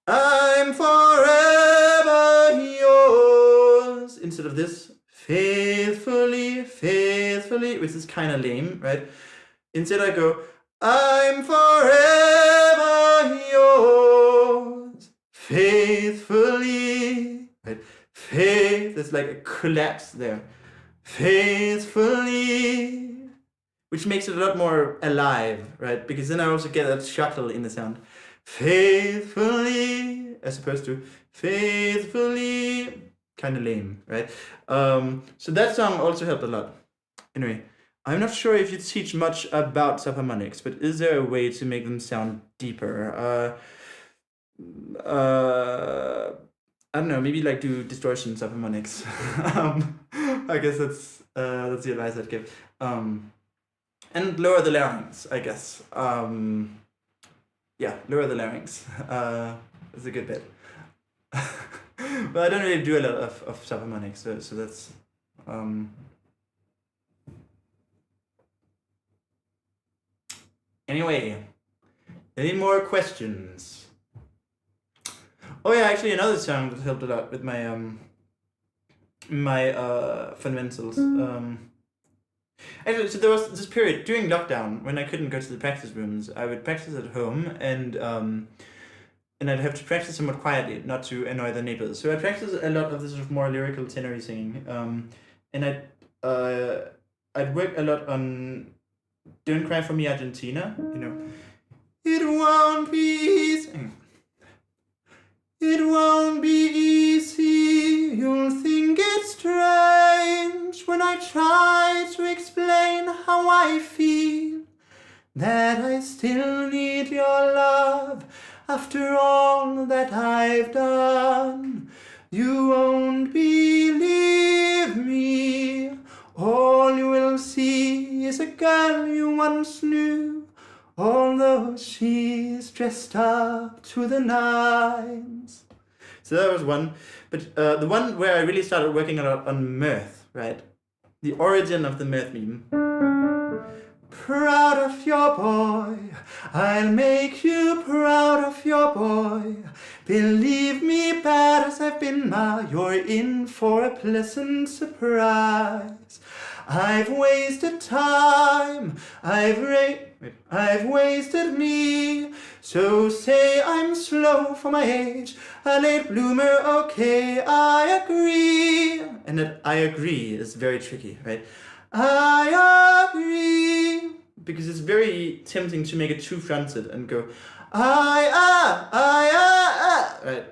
I'm forever yours instead of this faithfully, faithfully, which is kind of lame, right? Instead I go, I'm forever yours, faithfully, right? There's like a collapse there, faithfully, which makes it a lot more alive, right? Because then I also get that shuttle in the sound. Faithfully, as opposed to faithfully, kind of lame, right? So that song also helped a lot. Anyway, I'm not sure if you teach much about subharmonics, but is there a way to make them sound deeper? I don't know, maybe like do distortion subharmonics. I guess that's the advice I'd give. And lower the larynx, I guess. Yeah, lower the larynx. It's a good bit. But I don't really do a lot of subharmonics, so that's. Anyway, any more questions? Oh yeah, actually another song that helped a lot with my fundamentals. Actually, so there was this period during lockdown when I couldn't go to the practice rooms. I would practice at home, and I'd have to practice somewhat quietly, not to annoy the neighbors. So I practiced a lot of this sort of more lyrical tenory singing, and I'd work a lot on "Don't Cry for Me, Argentina." You know, it won't be easy. It won't be easy, you'll think it's strange when I try to explain how I feel, that I still need your love after all that I've done. You won't believe me, all you will see is a girl you once knew, although she's dressed up to the nines. So that was one. But the one where I really started working a lot on mirth, right? The origin of the mirth meme. Proud of your boy, I'll make you proud of your boy. Believe me, bad as I've been, you're in for a pleasant surprise. I've wasted time, I've wasted me. So say I'm slow for my age, a late bloomer, okay, I agree. And that I agree is very tricky, right? I agree. Because it's very tempting to make it too fronted and go, right?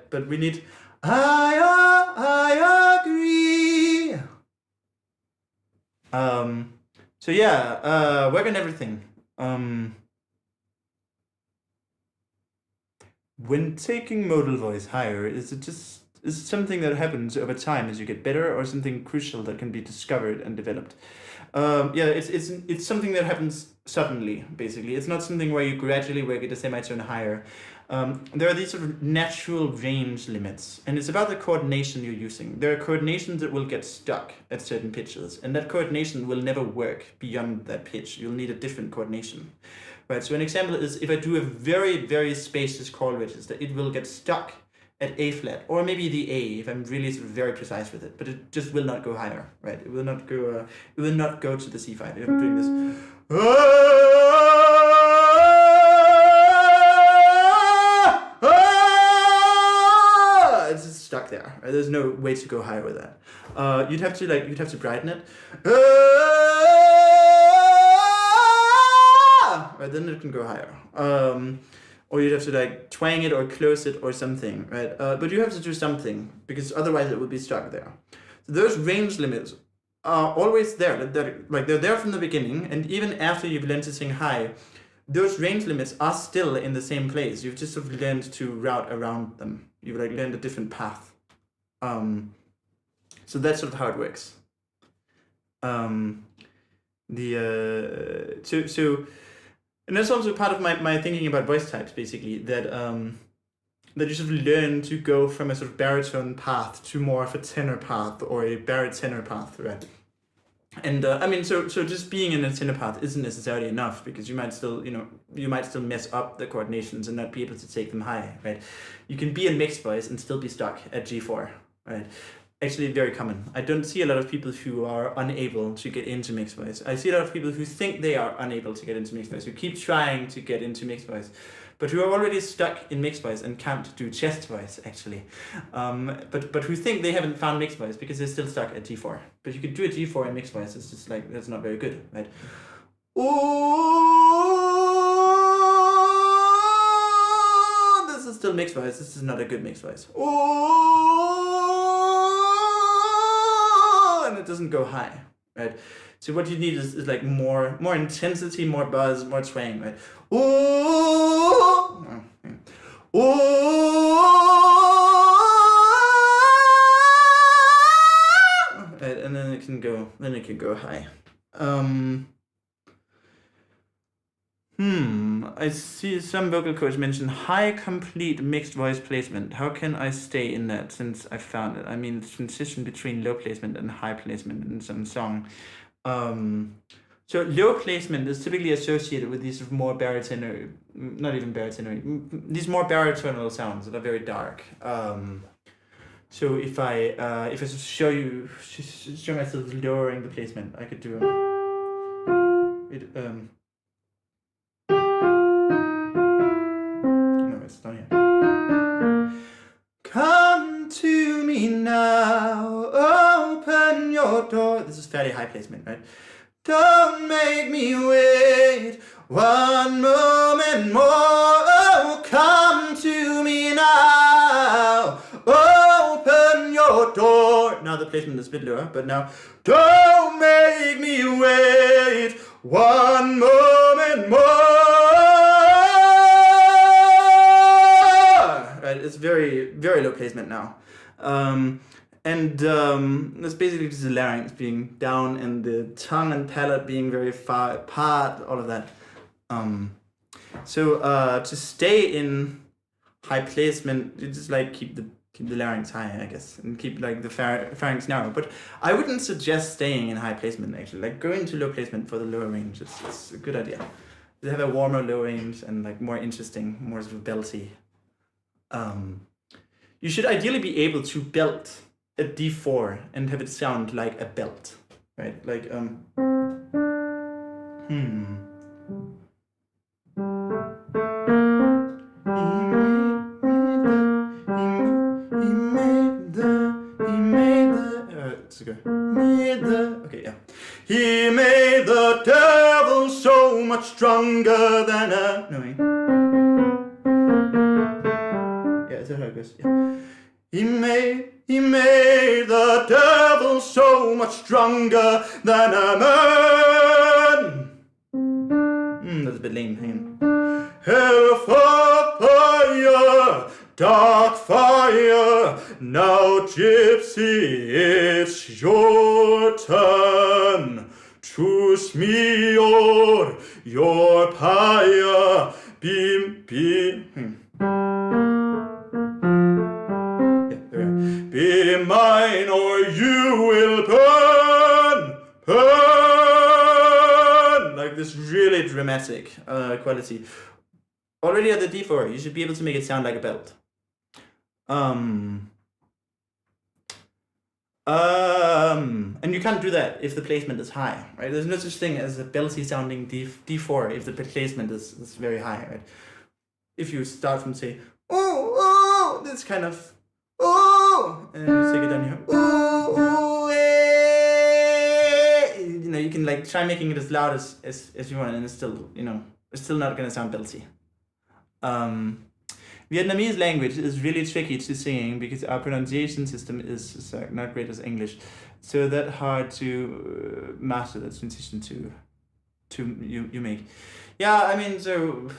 But we need, I agree. So yeah, work on everything. When taking modal voice higher, is it something that happens over time as you get better, or something crucial that can be discovered and developed? Yeah, it's something that happens suddenly, basically. It's not something where you gradually work it a semitone higher. There are these sort of natural range limits, and it's about the coordination you're using. There are coordinations that will get stuck at certain pitches, and that coordination will never work beyond that pitch. You'll need a different coordination. Right, so an example is if I do a very, very spacious chord register, it will get stuck at A flat, or maybe the A if I'm really sort of very precise with it, but it just will not go higher, right? It will not go to the C5 if I'm doing this. It's just stuck there. Right? There's no way to go higher with that. You'd have to brighten it. Right, then it can go higher. Or you'd have to like twang it or close it or something, right? But you have to do something because otherwise it would be stuck there. So those range limits are always there. They're there from the beginning, and even after you've learned to sing high, those range limits are still in the same place. You've just sort of learned to route around them. You've like learned a different path. So that's sort of how it works. And that's also part of my thinking about voice types, basically, that that you sort of learn to go from a sort of baritone path to more of a tenor path or a baritone path, right? And I mean, so just being in a tenor path isn't necessarily enough, because you might still mess up the coordinations and not be able to take them high, right? You can be in mixed voice and still be stuck at G4, right? Actually, very common. I don't see a lot of people who are unable to get into mixed voice. I see a lot of people who think they are unable to get into mixed voice, who keep trying to get into mixed voice, but who are already stuck in mixed voice and can't do chest voice, actually. But who think they haven't found mixed voice because they're still stuck at G4. But you could do a G4 in mixed voice. It's just like, that's not very good, right? Ooh, this is still mixed voice. This is not a good mixed voice. Ooh, and it doesn't go high, right? So what you need is like more intensity, more buzz, more twang, right? Ooh, ooh, right, and then it can go high. I see some vocal coach mention high complete mixed voice placement. How can I stay in that since I found it? I mean, the transition between low placement and high placement in some song. So low placement is typically associated with these more baritone, not even baritone, these more baritonal sounds that are very dark. So if I show myself lowering the placement, I could do no, it's not here. Come to me now, open your door. This is fairly high placement, right? Don't make me wait one moment more. Oh, come to me now, open your door. Now the placement is a bit lower, but now, don't make me wait one moment more. Right, it's very, very low placement now. That's basically just the larynx being down and the tongue and palate being very far apart, all of that. So to stay in high placement, you just like keep the larynx high, I guess, and keep like the pharynx narrow. But I wouldn't suggest staying in high placement, actually. Like going to low placement for the lower range, it's a good idea. They have a warmer low range and like more interesting, more sort of belty. You should ideally be able to belt a D4 and have it sound like a belt, right? Like okay, yeah. He made the devil so much stronger than a... No, yeah, is that how it goes? Yeah. He made the devil so much stronger than a man. That's a bit lame. Hang on. Hellfire, dark fire. Now, Gypsy, it's your turn. Choose me your pyre. Be mine or you will burn. Like this really dramatic quality. Already at the D4, you should be able to make it sound like a belt. And you can't do that if the placement is high, right? There's no such thing as a belty sounding D4 if the placement is very high, right? If you start from say, oh, this kind of, oh, and you take it down here, oh, you know, you can like try making it as loud as you want, and it's still, you know, it's still not gonna sound belty. Vietnamese language is really tricky to sing because our pronunciation system is not great as English, so that's hard to master the transition to you make. Yeah, I mean, so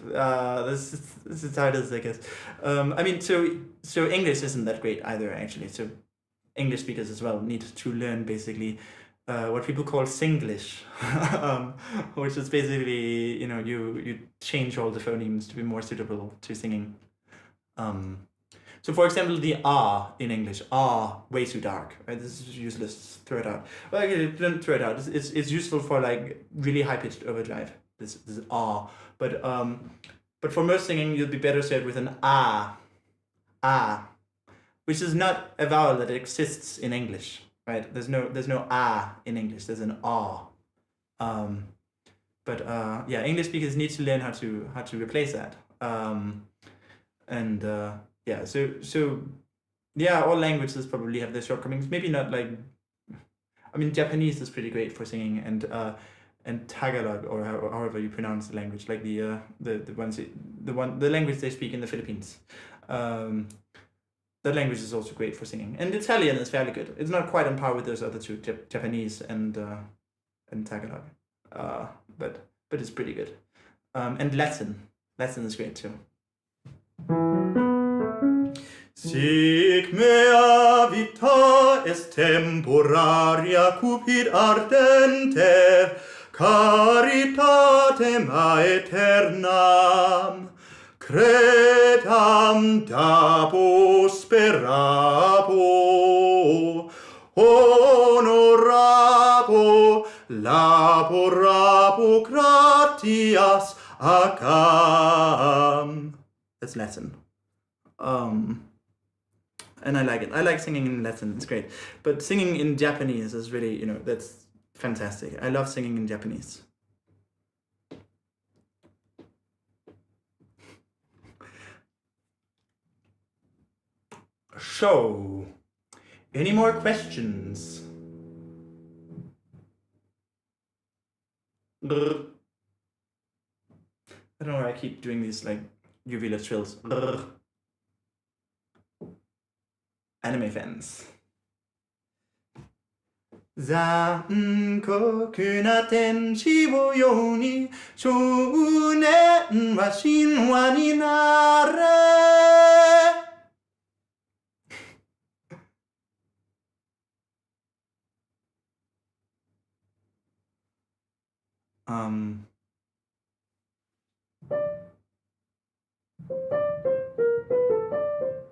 this is how it is, I guess. I mean, so English isn't that great either, actually. So English speakers as well need to learn basically what people call Singlish, which is basically, you change all the phonemes to be more suitable to singing. So for example, the R in English, R, way too dark, right? This is useless, throw it out. Well, actually, don't throw it out. It's useful for like really high-pitched overdrive, this R. But for most singing, you'd be better served with an ah, which is not a vowel that exists in English, right? There's no ah in English. There's an R. Yeah, English speakers need to learn how to replace that. Yeah, so yeah, all languages probably have their shortcomings. Maybe not like, I mean, Japanese is pretty great for singing, and Tagalog, or however you pronounce the language, like the language they speak in the Philippines. That language is also great for singing, and Italian is fairly good. It's not quite on par with those other two, Japanese and Tagalog, but it's pretty good. And Latin is great too. Sic mea vita est temporaria cupid ardente, caritatem aeternam, credam dabo sperabo, honorabo laborabo gratias agam. That's Latin. And I like it. I like singing in Latin, it's great. But singing in Japanese is really, that's fantastic. I love singing in Japanese. So, any more questions? I don't know why I keep doing these like uvula trills. Anime fans. Zankoku na tenshi wo yoni shounen wa shinwa ni nare.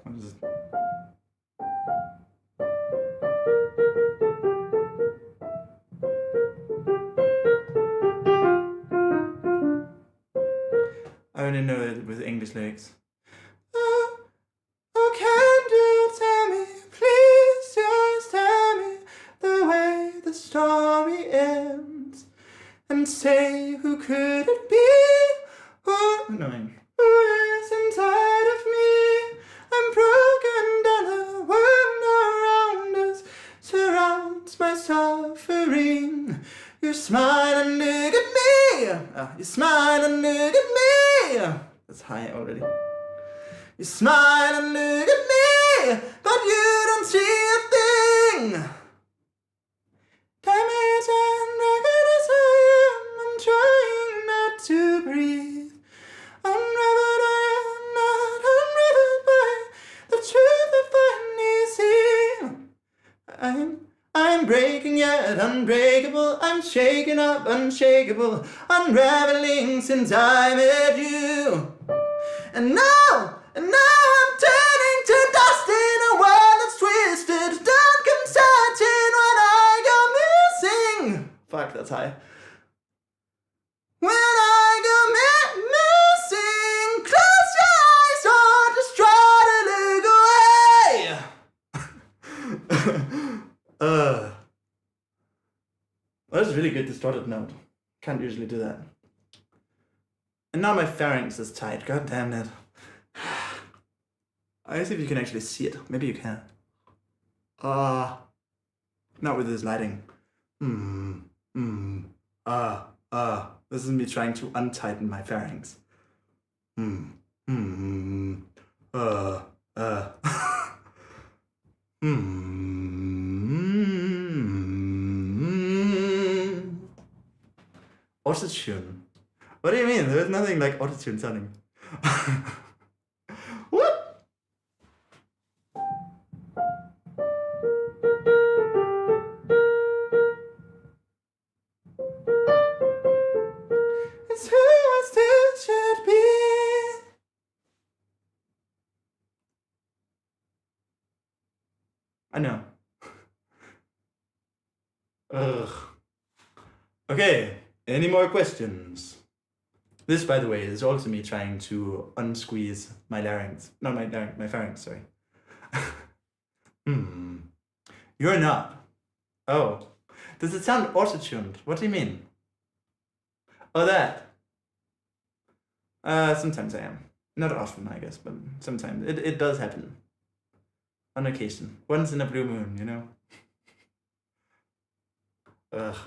What is it? I only know it with English lyrics. Oh, can you tell me, please just tell me the way the story ends, and say who could it be? Who is inside of me? I'm broken down, the world around us surrounds my suffering. You smile and look at me. You smile and look at me. That's high already. You smile and look at me, but you don't see a thing. Damaged and broken as I am, I'm trying not to breathe. Unraveled, I am not unraveled by the truth I finally see. I'm breaking yet unbreakable. I'm shaken up, unshakable, unraveling since I met you. And now I'm turning to dust in a world that's twisted, dark and certain when I go missing. Fuck, that's high. When I go missing, close your eyes or just try to look away. That was a really good distorted note. Can't usually do that. And now my pharynx is tight. God damn it. I see if you can actually see it. Maybe you can. Not with this lighting. This is me trying to untighten my pharynx. Autotune. What do you mean? There's nothing like autotune sounding. What? It's who I still should be. I know. Ugh. Okay, any more questions? This, by the way, is also me trying to unsqueeze my larynx. Not my larynx, my pharynx, sorry. You're not. Oh. Does it sound auto-tuned? What do you mean? Oh, that. Sometimes I am. Not often, I guess, but sometimes. It does happen. On occasion. Once in a blue moon, you know? Ugh.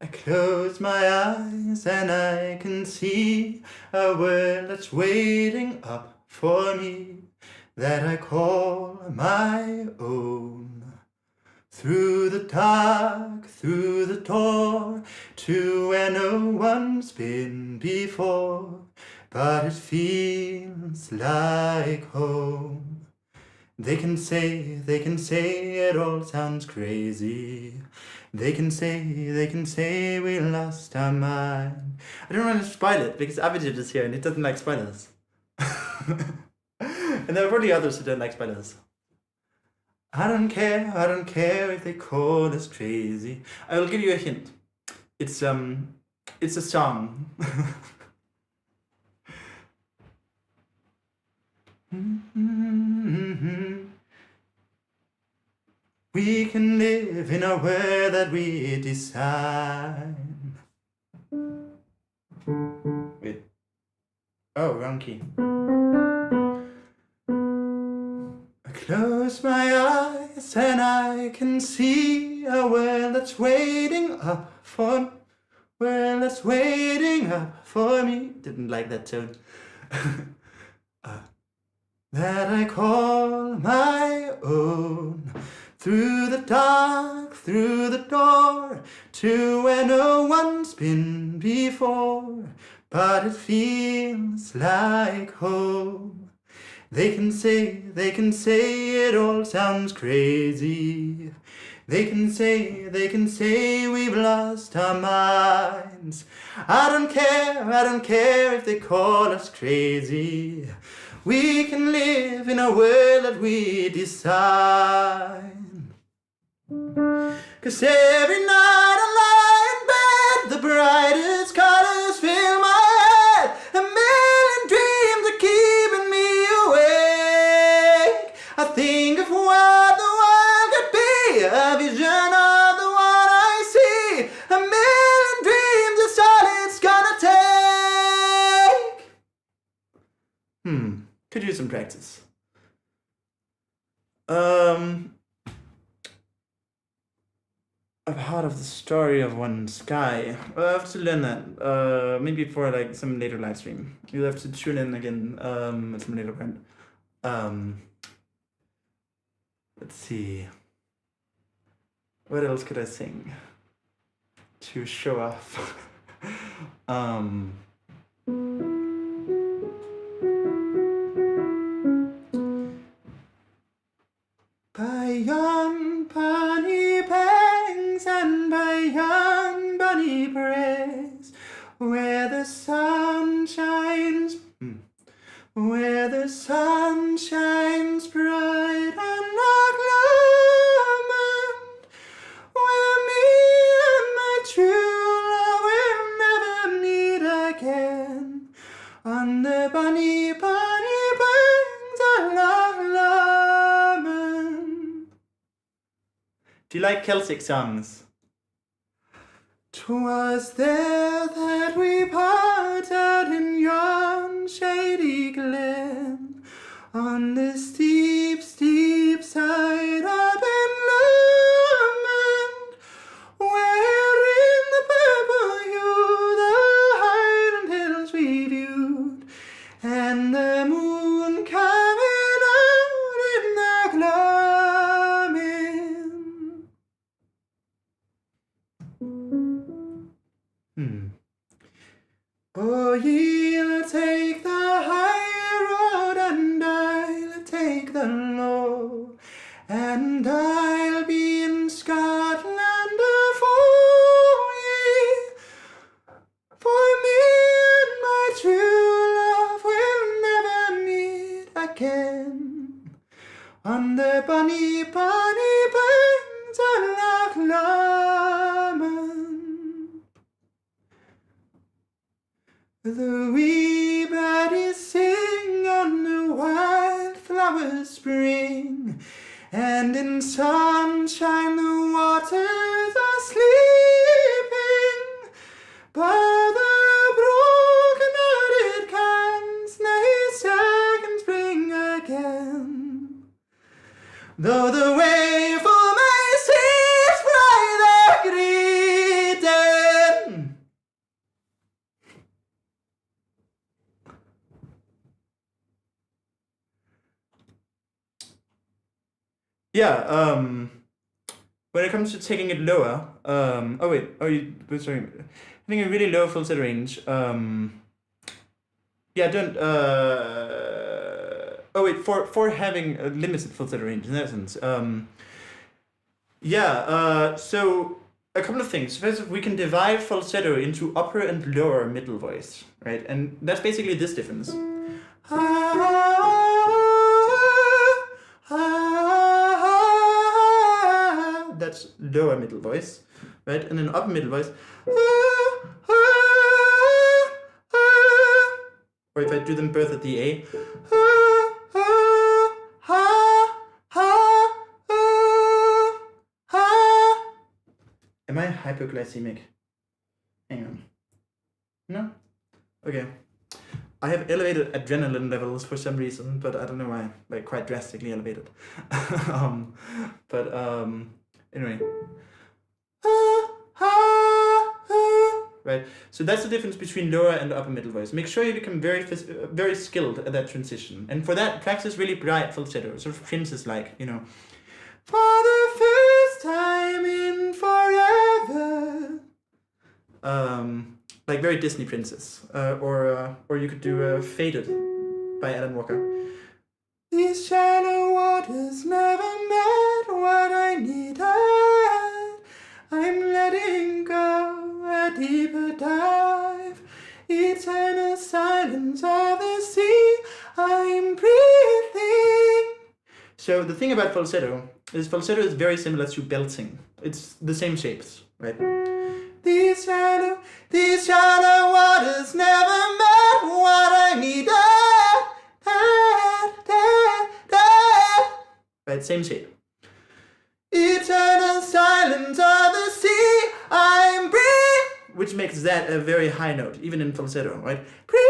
I close my eyes and I can see a world that's waiting up for me, that I call my own. Through the dark, through the door, to where no one's been before, but it feels like home. They can say it all sounds crazy. They can say we lost our mind. I don't want to spoil it because Abhijit is here and he doesn't like spoilers. And there are probably others who don't like spoilers. I don't care if they call us crazy. I will give you a hint. It's a song. We can live in a world that we design. Wait. Oh, wrong key. I close my eyes and I can see a world that's waiting up for me. Well, that's waiting up for me. Didn't like that tone. That I call my own. Through the dark, through the door, to where no one's been before, but it feels like home. They can say it all sounds crazy. They can say we've lost our minds. I don't care if they call us crazy. We can live in a world that we design. 'Cause every night I lie in bed, the brightest colors fill my head. A million dreams are keeping me awake. I think of what the world could be, a vision of the one I see. A million dreams is all it's gonna take. Could use some practice. A part of the story of one sky. Well, I have to learn that. Maybe for like some later live stream. You'll have to tune in again at some later point. Let's see. What else could I sing to show off? By yon bunny banks and by yon bunny braes, where the sun shines, bright and almond, where me and my true love will never meet again, on the bunny banks of almond. Do you like Celtic songs? 'Twas there that we parted in yon shady glen, On the steep, steep side of enlambment, where in the purple hue the Highland hills we viewed, and the moon coming out in the gloaming. Oh, ye'll take the high road, and I'll take the low, and I'll be in Scotland afore ye. For me and my true love will never meet again on the bonny, bonny banks of Loch Lomond. The wee birdies sing and the wildflowers spring, and in sunshine the waters are sleeping, but the broken-hearted cans nay second spring again. Though the waeful may cease fry their greeting. Yeah, when it comes to taking it lower, sorry, having a really low falsetto range, for having a limited falsetto range in that sense, so a couple of things. First, we can divide falsetto into upper and lower middle voice, right? And that's basically this difference. That's lower middle voice, right? And then upper middle voice. Or if I do them both at the A. Am I hypoglycemic? Hang on. No? Okay. I have elevated adrenaline levels for some reason, but I don't know why. Like quite drastically elevated. Anyway. Right. So that's the difference between lower and upper middle voice. Make sure you become very skilled at that transition. And for that, practice really bright falsetto, sort of Prince's like, you know. For the first time in forever. Like very Disney princess. Or you could do Faded by Alan Walker. These shallow waters never met what I needed. I'm letting go a deeper dive. Eternal silence of the sea. I'm breathing. So the thing about falsetto is very similar to belting. It's the same shapes, right? These shallow waters never met what I needed. Right, same shape. Eternal silence of the sea, I'm breathing, which makes that a very high note, even in falsetto, right? Breathing.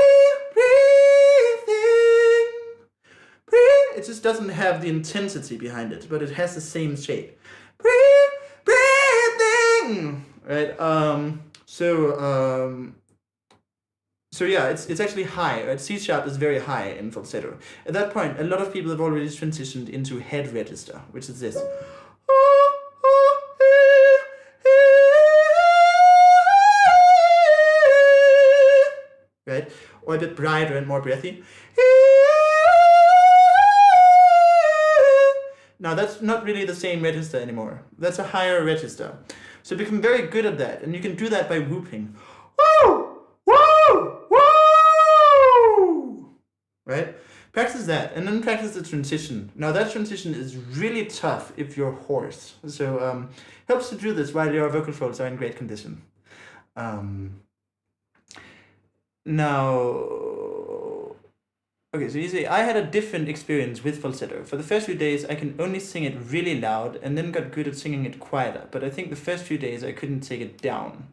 It just doesn't have the intensity behind it, but it has the same shape. Breathing. Right. So yeah, it's actually high, right? C sharp is very high in falsetto. At that point, a lot of people have already transitioned into head register, which is this. Right? Or a bit brighter and more breathy. Now that's not really the same register anymore. That's a higher register. So become very good at that, and you can do that by whooping. Woo! Woo! Woo! Right? Practice that, and then practice the transition. Now that transition is really tough if you're hoarse. So helps to do this while your vocal folds are in great condition. Okay, so you see, I had a different experience with falsetto. For the first few days, I can only sing it really loud, and then got good at singing it quieter. But I think the first few days, I couldn't take it down.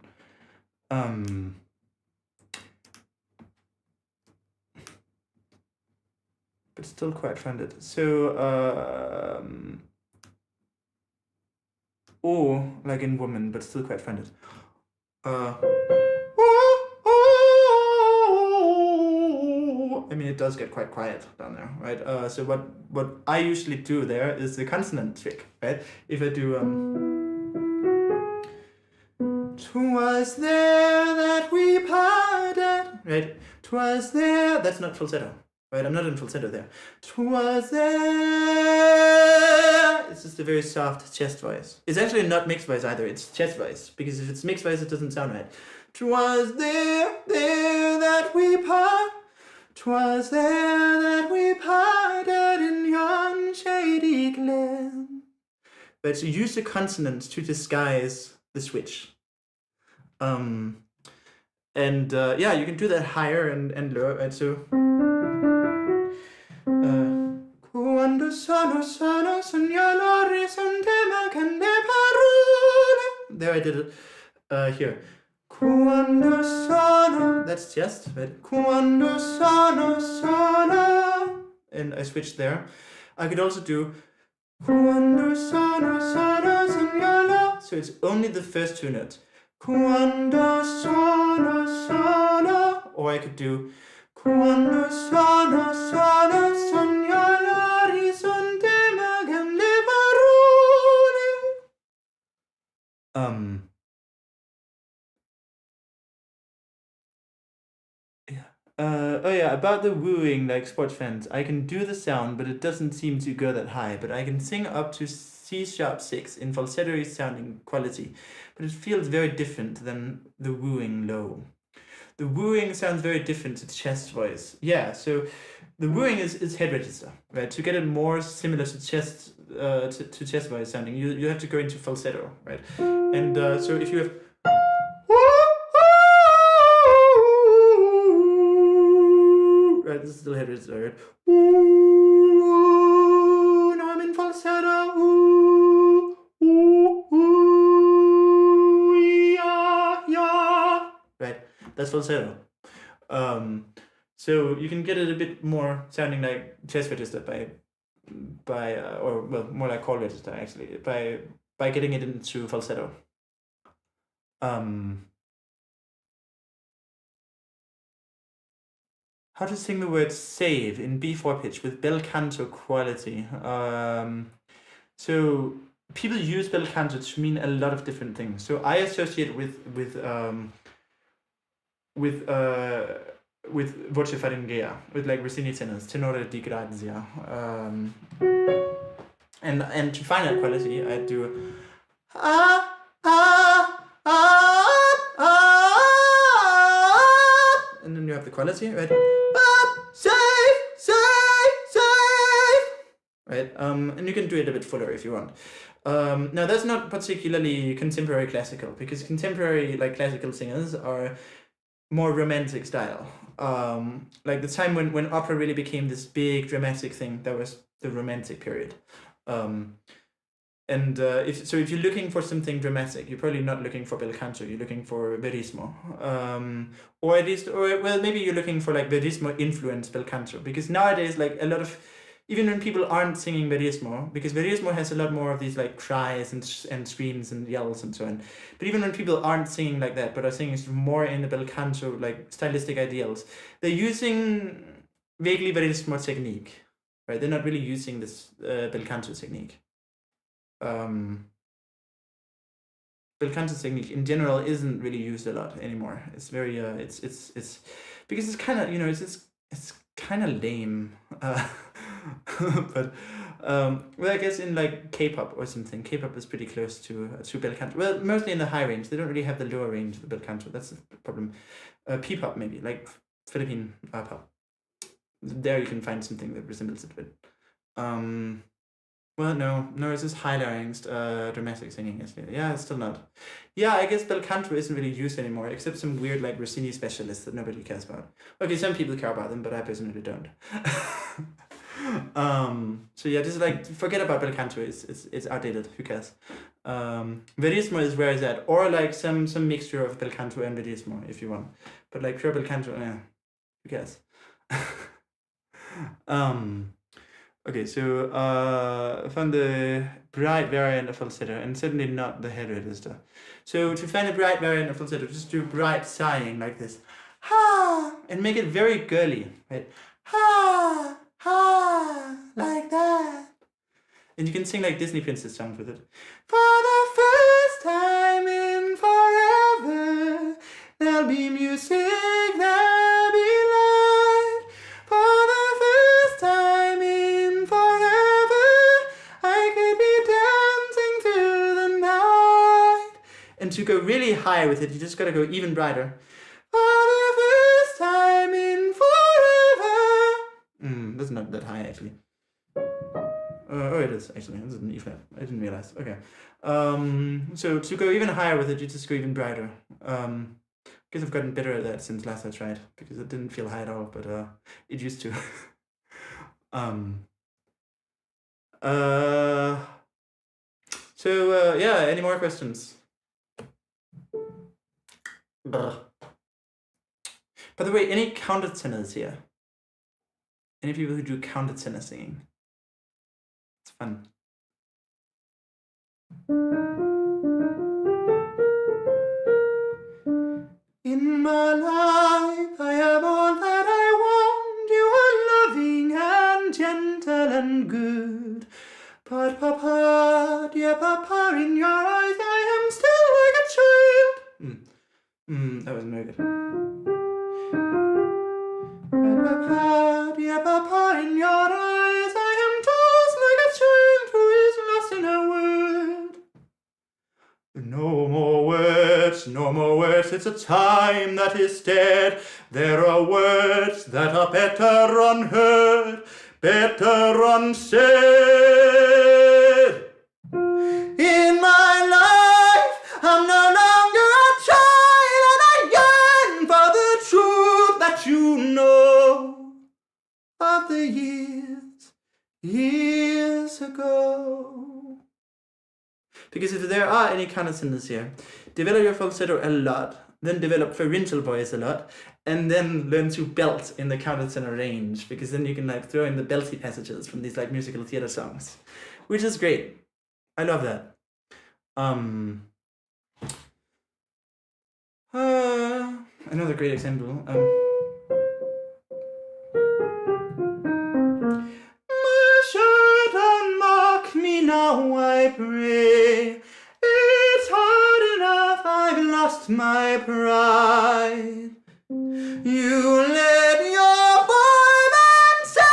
but still quite fronted. So, or like in woman, but still quite fronted. I mean, it does get quite quiet down there, right? So what I usually do there is the consonant trick, right? If I do 'twas there that we parted, right? 'Twas there. That's not falsetto, right? I'm not in falsetto there. 'Twas there. It's just a very soft chest voice. It's actually not mixed voice either. It's chest voice, because if it's mixed voice, it doesn't sound right. 'Twas there that we parted. 'Twas there that we parted in yon shady glen. But so use the consonants to disguise the switch. Yeah, you can do that higher and lower, right? So quando sono sognare l'orizzonte mancano parole. There I did it. Here. Quando sono, that's chest, right? Quando sono, and I switched there. I could also do quando sono sognare, so it's only the first two notes. Quando sono, or I could do quando sono sognare l'orizzonte mancano parole. Oh yeah, about the wooing, like sports fans, I can do the sound, but it doesn't seem to go that high. But I can sing up to C#6 in falsetto sounding quality, but it feels very different than the wooing low. The wooing sounds very different to chest voice. Yeah, so the wooing is head register, right? To get it more similar to chest voice sounding, you have to go into falsetto, right? And so if you have right, this is still head register, right? Ooh, now I'm in falsetto. Ooh, yeah. Right, that's falsetto. So you can get it a bit more sounding like chest register or more like call register actually by getting it into falsetto. How to sing the word save in B4 pitch with bel canto quality. So people use bel canto to mean a lot of different things. So I associate with voce faringea, with like Rossini tenors, tenore di grazia. And to find that quality, I do and then you have the quality, right? Save, right? And you can do it a bit fuller if you want. Now that's not particularly contemporary classical, because contemporary like classical singers are more romantic style. Like the time when opera really became this big dramatic thing, that was the romantic period. If you're looking for something dramatic, you're probably not looking for bel canto. You're looking for verismo, or maybe you're looking for like verismo influenced bel canto, because nowadays like a lot of, even when people aren't singing verismo, because verismo has a lot more of these like cries and screams and yells and so on. But even when people aren't singing like that, but are singing more in the bel canto like stylistic ideals, they're using vaguely verismo technique, right? They're not really using this bel canto technique. Bel canto technique in general isn't really used a lot anymore. It's very it's because it's kind of, it's kind of lame. But well, I guess in like K-pop or something, K-pop is pretty close to bel canto. Well, mostly in the high range. They don't really have the lower range of the bel canto. That's the problem. P-pop maybe, like Philippine pop. There you can find something that resembles it a bit. Well, no, it's just high larynx dramatic singing. Yeah, it's still not. Yeah, I guess bel canto isn't really used anymore, except some weird like Rossini specialists that nobody cares about. Okay, some people care about them, but I personally don't. So yeah, just like forget about bel canto. It's outdated. Who cares? Verismo is where it's at, or like some mixture of bel canto and verismo if you want. But like pure bel canto, who cares? Okay, so I found the bright variant of falsetto, and certainly not the head register. So to find a bright variant of falsetto, just do bright sighing like this, ha, and make it very girly, right? Ha, ha, like that. And you can sing like Disney princess songs with it. For the first time in forever, there'll be music, there'll be light. For the first time in forever, I could be dancing through the night. And to go really high with it, you just gotta go even brighter. For the first time in forever. That's not that high actually. Oh, it is actually. It's an E flat. I didn't realize. Okay. So to go even higher with it, you just go even brighter. I guess I've gotten better at that since last I tried, because it didn't feel high at all, but it used to. Yeah. Any more questions? Brr. By the way, any countertenors here? Any people who do countertenor singing? It's fun. In my life I have all that I want. You are loving and gentle and good. But Papa, dear Papa, in your eyes I am still like a child. That was no good. But Papa, dear Papa, in your eyes I am just like a child who is lost in a world. No more words, no more words, it's a time that is dead. There are words that are better unheard, better unsaid. In my life, I'm no longer a child, and I yearn for the truth that you know of the years ago. Because if there are any countertenors here, develop your falsetto a lot, then develop pharyngeal voice a lot, and then learn to belt in the countertenor range, because then you can like throw in the belty passages from these like musical theater songs, which is great. I love that. Another great example. Me now, I pray. It's hard enough, I've lost my pride. You let your foreman send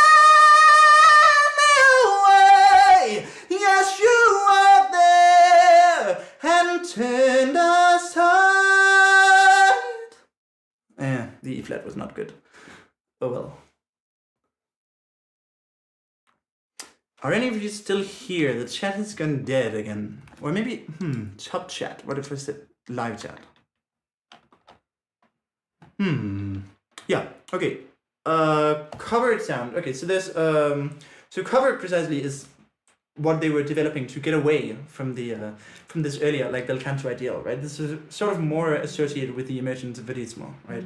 me away. Yes, you were there and turned aside. The E flat was not good. Oh well. Are any of you still here? The chat has gone dead again. Or maybe, top chat. What if I said live chat? Yeah, okay. Covered sound. Okay, so there's, so covered precisely is what they were developing to get away from the, from this earlier, like, bel canto ideal, right? This is sort of more associated with the emergence of verismo, right?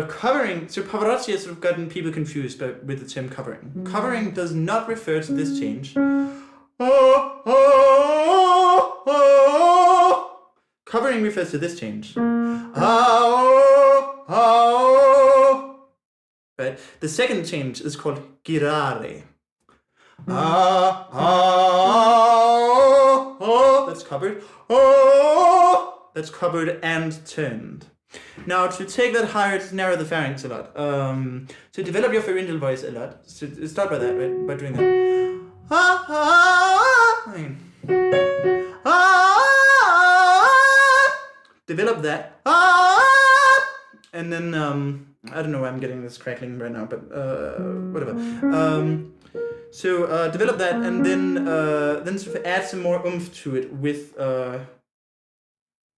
Covering, so Pavarotti has sort of gotten people confused with the term covering. Covering does not refer to this change. Covering refers to this change. Right? The second change is called girare. That's covered. That's covered and turned. Now, to take that higher, to narrow the pharynx a lot. To develop your pharyngeal voice a lot. So start by that, right? By doing that. Develop that. And then, I don't know why I'm getting this crackling right now, but whatever. Develop that, and then sort of add some more oomph to it with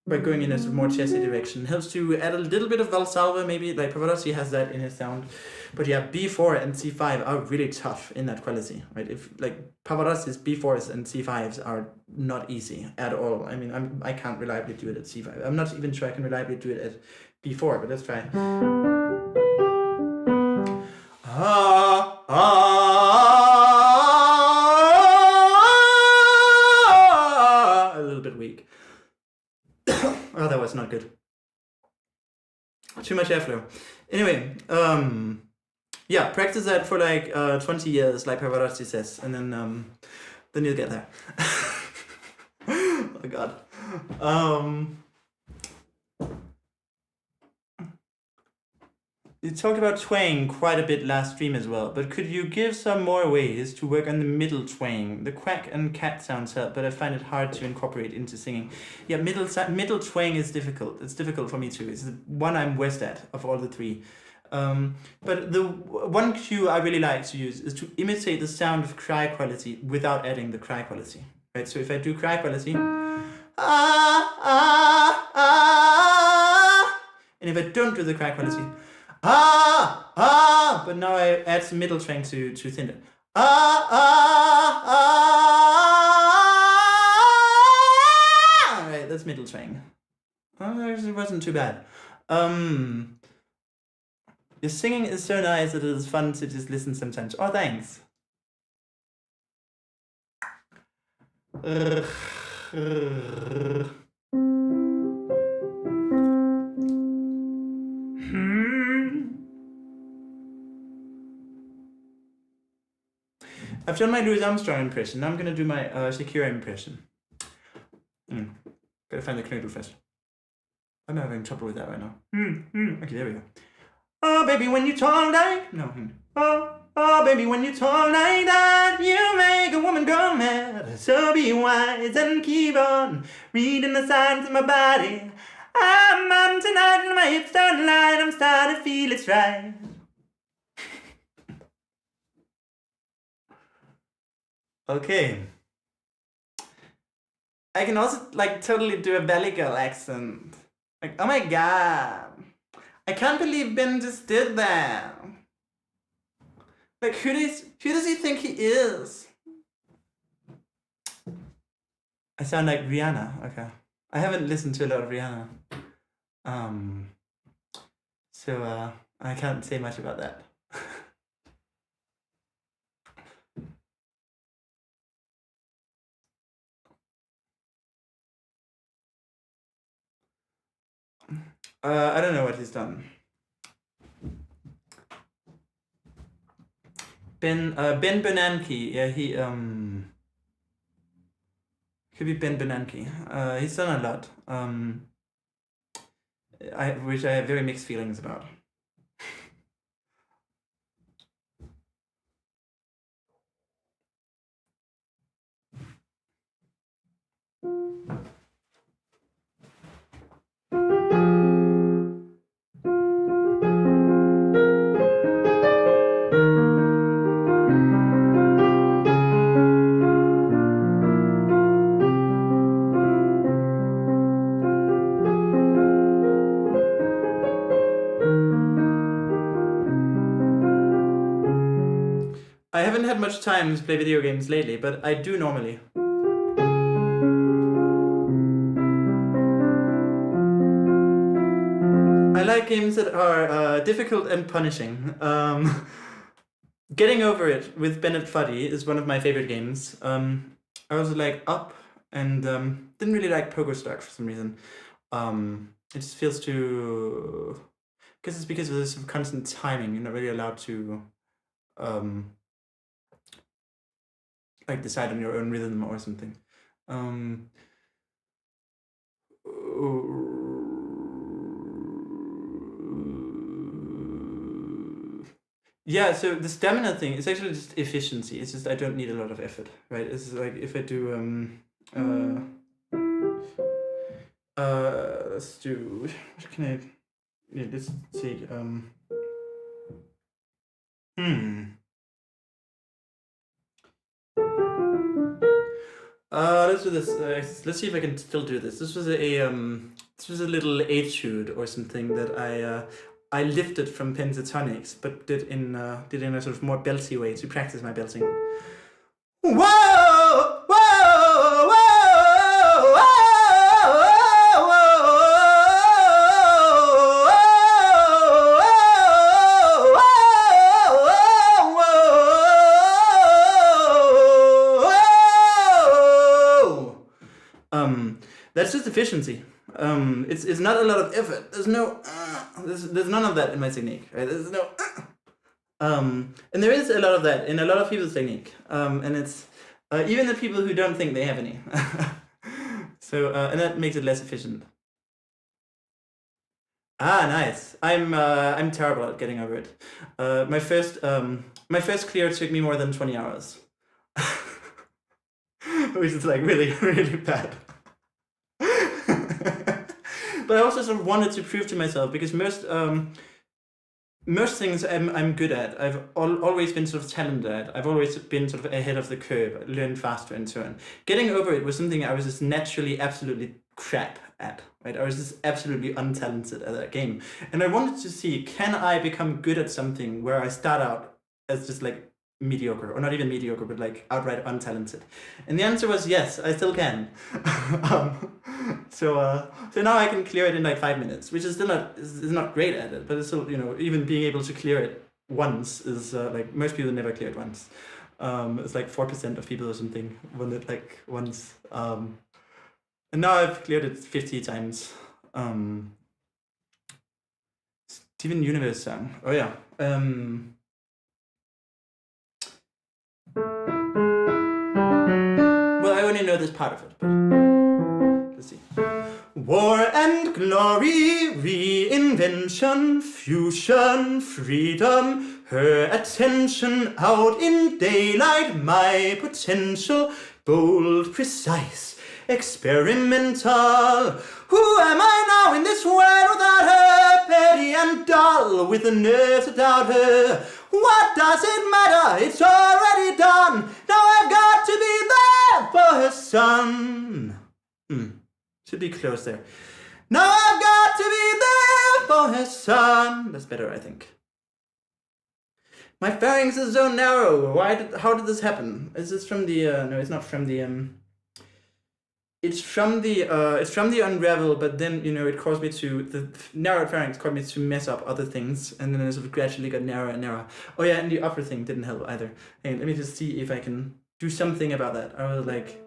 by going in a more chessy direction. It helps to add a little bit of Valsalva, maybe, like Pavarotti has that in his sound. But yeah, B4 and C5 are really tough in that quality, right? If like Pavarotti's B4s and C5s are not easy at all. I mean, I can't reliably do it at C5. I'm not even sure I can reliably do it at B4, but let's try. A little bit weak. Oh, that was not good. Too much airflow. Anyway, yeah, practice that for like 20 years, like Pavarotti says, and then you'll get there. Oh God. You talked about twang quite a bit last stream as well, but could you give some more ways to work on the middle twang? The quack and cat sounds help, but I find it hard to incorporate into singing. Yeah, middle twang is difficult. It's difficult for me too. It's the one I'm worst at of all the three. But the one cue I really like to use is to imitate the sound of cry quality without adding the cry quality. Right. So if I do cry quality, and if I don't do the cry quality, but now I add some middle twang to thin it. Right, that's middle twang. It wasn't too bad. Your singing is so nice that it is fun to just listen sometimes. Oh, thanks. I've done my Louis Armstrong impression. Now I'm going to do my Shakira impression. Gotta find the Knödel first. I'm having trouble with that right now. Okay, there we go. Oh, baby, when you talk like... No. Oh, baby, when you talk like that, you make a woman go mad. So be wise and keep on reading the signs of my body. I'm on tonight and my hips don't lie. I'm starting to feel it's right. Okay. I can also like totally do a Valley Girl accent. Like, oh my God. I can't believe Ben just did that. Like, who does he think he is? I sound like Rihanna. Okay. I haven't listened to a lot of Rihanna. So I can't say much about that. I don't know what he's done. Ben Bernanke. Yeah, he could be Ben Bernanke. He's done a lot. Which I have very mixed feelings about. I haven't had much time to play video games lately, but I do normally. I like games that are difficult and punishing. Getting Over It with Bennett Foddy is one of my favorite games. I also like Up and didn't really like Pogo Stock for some reason. It just feels too... Because it's because of this constant timing. You're not really allowed to like decide on your own rhythm or something. Yeah, so the stamina thing is actually just efficiency. It's just I don't need a lot of effort, right? It's like if I do let's do, what can I, yeah, let's see, Let's do this. Let's see if I can still do this. This was a little etude or something that I lifted from pentatonics, but did in a sort of more belty way to practice my belting. Whoa, whoa, whoa, whoa, that's just efficiency. It's not a lot of effort. There's no there's none of that in my technique, right? There's no and there is a lot of that in a lot of people's technique, and it's even the people who don't think they have any. So and that makes it less efficient. Ah, nice. I'm terrible at getting over it. My first clear took me more than 20 hours, which is like really really bad. But I also sort of wanted to prove to myself, because most things I'm good at. I've always been sort of talented at. I've always been sort of ahead of the curve, learned faster and so on. Getting over it was something I was just naturally absolutely crap at, right? I was just absolutely untalented at that game. And I wanted to see, can I become good at something where I start out as just like mediocre, or not even mediocre, but like outright untalented? And the answer was yes, I still can. So now I can clear it in like 5 minutes, which is still not great at it, but it's still, even being able to clear it once is like most people never clear it once. It's like 4% of people or something won it like once. And now I've cleared it 50 times. Steven Universe song. Oh yeah. Well, I only know this part of it, but let's see. War and glory, reinvention, fusion, freedom, her attention, out in daylight, my potential, bold, precise, experimental. Who am I now in this world without her? Petty and dull, with the nerve to doubt her. What does it matter? It's already done. Now I've got to be there for her son. Should be close there. Now I've got to be there for her son. That's better, I think. My pharynx is so narrow. How did this happen? Is this from the? No, it's not from the. It's from the unravel, but then it caused me to the narrowed pharynx caused me to mess up other things, and then it sort of gradually got narrower and narrower. Oh yeah, and the upper thing didn't help either. And let me just see if I can do something about that. I was like,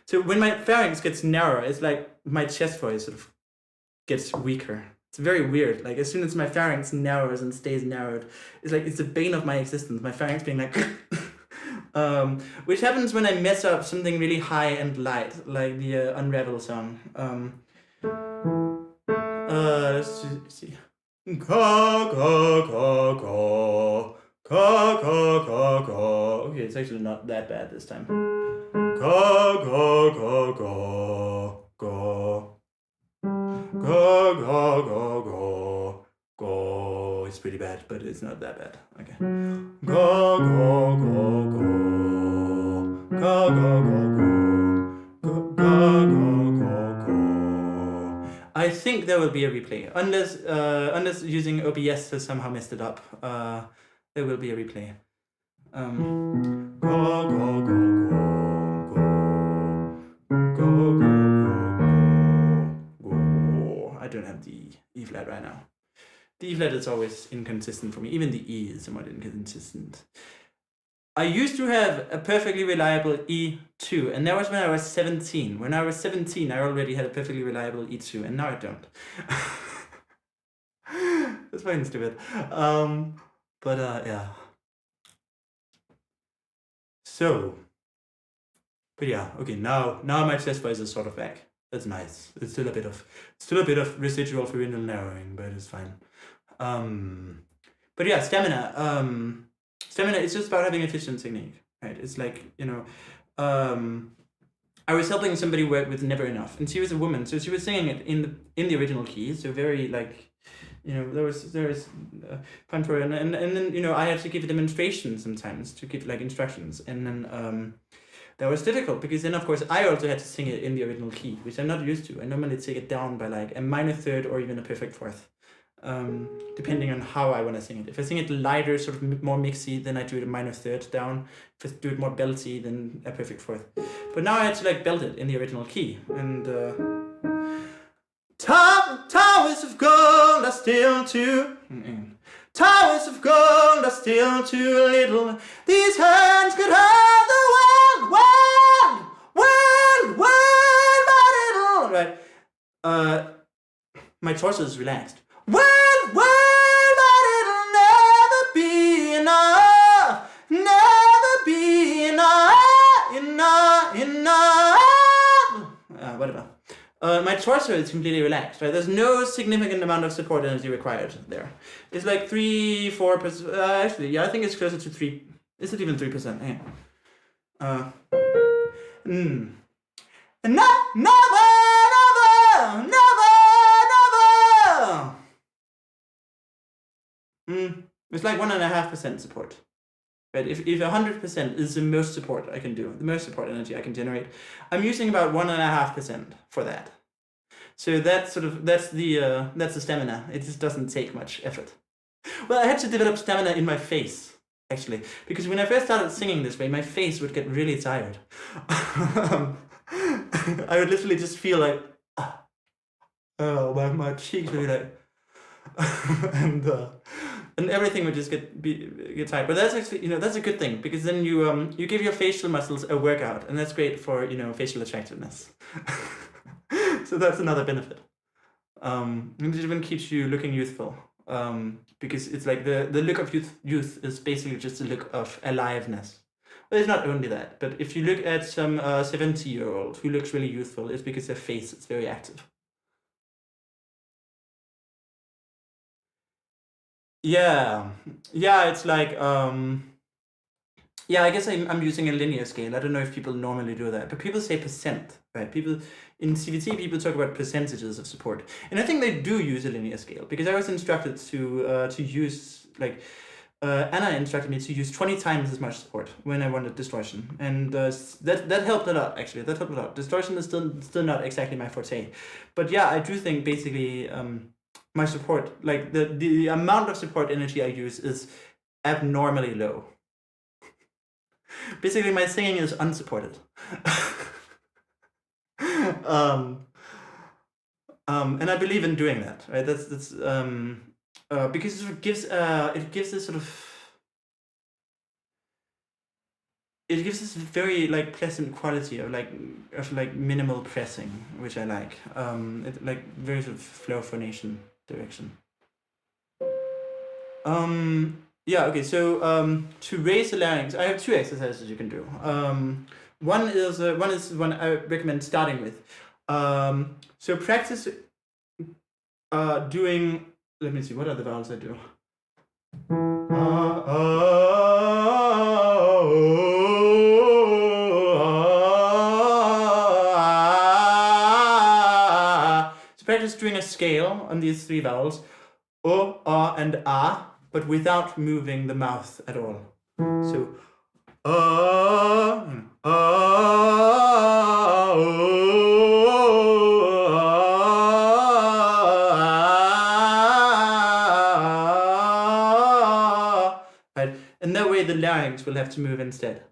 so when my pharynx gets narrower, it's like my chest voice sort of gets weaker. It's very weird. Like as soon as my pharynx narrows and stays narrowed, it's like it's the bane of my existence. My pharynx being like. Which happens when I mess up something really high and light, like the Unravel song. Let's see. Ka ka ka ka ka ka ka ka. Okay, it's actually not that bad this time. Ka ka ka ka ka ka ka ka ka. It's pretty bad, but it's not that bad. Okay. Go go go go go go go go go go. I think there will be a replay, unless using OBS has somehow messed it up. There will be a replay. Go go go go go go go go. I don't have the E flat right now. The E flat is always inconsistent for me. Even the E is somewhat inconsistent. I used to have a perfectly reliable E2, and that was when I was 17. When I was 17, I already had a perfectly reliable E2, and now I don't. That's fucking stupid. Yeah. So, but yeah, okay. Now my chest voice is sort of back. That's nice. It's still a bit of residual pharyngeal narrowing, but it's fine. But yeah, stamina. Stamina. It's just about having efficient technique, right? It's like I was helping somebody work with Never Enough, and she was a woman, so she was singing it in the original key, so very like, there was fun for her, and then I had to give a demonstration sometimes to give like instructions, and then that was difficult, because then of course I also had to sing it in the original key, which I'm not used to. I normally take it down by like a minor third or even a perfect fourth, depending on how I want to sing it. If I sing it lighter, sort of more mixy, then I do it a minor third down. If I do it more belty, then a perfect fourth. But now I had to like belt it in the original key, and towers of gold are still too. Towers of gold are still too little. These hands could have the world, but it'll. Right. My torso is relaxed. But it'll never be enough. Never be enough. Whatever. My torso is completely relaxed, right? There's no significant amount of support energy required there. It's like 3-4%. Actually, yeah, I think it's closer to 3. Is it even 3%? Yeah. Never. It's like 1.5% support. Right? If 100% is the most support I can do, the most support energy I can generate, I'm using about 1.5% for that. So that's the stamina. It just doesn't take much effort. Well, I had to develop stamina in my face, actually, because when I first started singing this way, my face would get really tired. I would literally just feel like, my cheeks would be like, and everything would just get tight. But that's actually, that's a good thing, because then you give your facial muscles a workout, and that's great for facial attractiveness. So that's another benefit. It even keeps you looking youthful, because it's like the look of youth is basically just the look of aliveness. Well, it's not only that, but if you look at some 70-year-old who looks really youthful, it's because their face is very active. Yeah, it's like, I guess I'm using a linear scale. I don't know if people normally do that, but people say percent, right? People in CVT, people talk about percentages of support, and I think they do use a linear scale, because I was instructed to use, like, Anna instructed me to use 20 times as much support when I wanted distortion, and that helped a lot. Actually, that helped a lot. Distortion is still not exactly my forte, but yeah, I do think basically my support, like the amount of support energy I use, is abnormally low. Basically, my singing is unsupported. And I believe in doing that, right? That's because it gives this sort of, it gives this very like pleasant quality of like minimal pressing, which I like. It like very sort of flow phonation direction. Yeah, okay, so to raise the larynx, I have 2 exercises you can do. One is one I recommend starting with. So practice doing, let me see, what are the vowels I do? So practice doing a scale on these 3 vowels, O, and A, but without moving the mouth at all. So, right? And that way the larynx will have to move instead.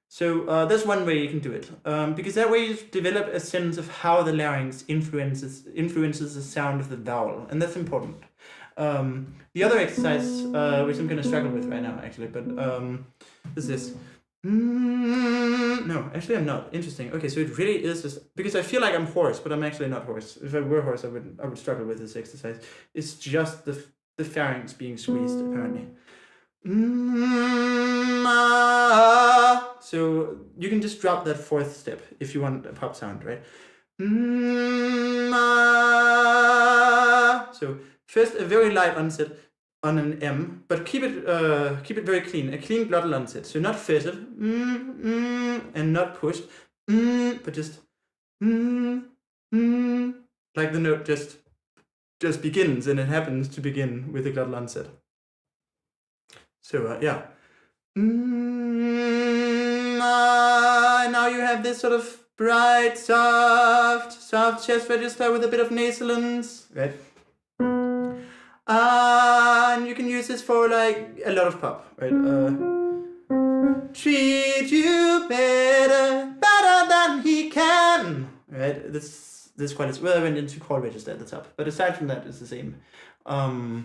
So that's one way you can do it, because that way you develop a sense of how the larynx influences the sound of the vowel, and that's important. The other exercise, which I'm going to struggle with right now, actually, but is this. No, actually I'm not. Interesting. Okay, so it really is just, because I feel like I'm hoarse, but I'm actually not hoarse. If I were hoarse, I would struggle with this exercise. It's just the pharynx being squeezed, apparently. So you can just drop that 4th step if you want a pop sound, right? So first, a very light onset on an M, but keep it very clean, a clean glottal onset. So not fettered, and not pushed, but just like the note just begins, and it happens to begin with a glottal onset. So yeah. Now you have this sort of bright, soft chest register with a bit of nasalience, right? And you can use this for like a lot of pop, right? Treat you better than he can, right? This quality. Well, I went into chord register at the top, but aside from that, it's the same. I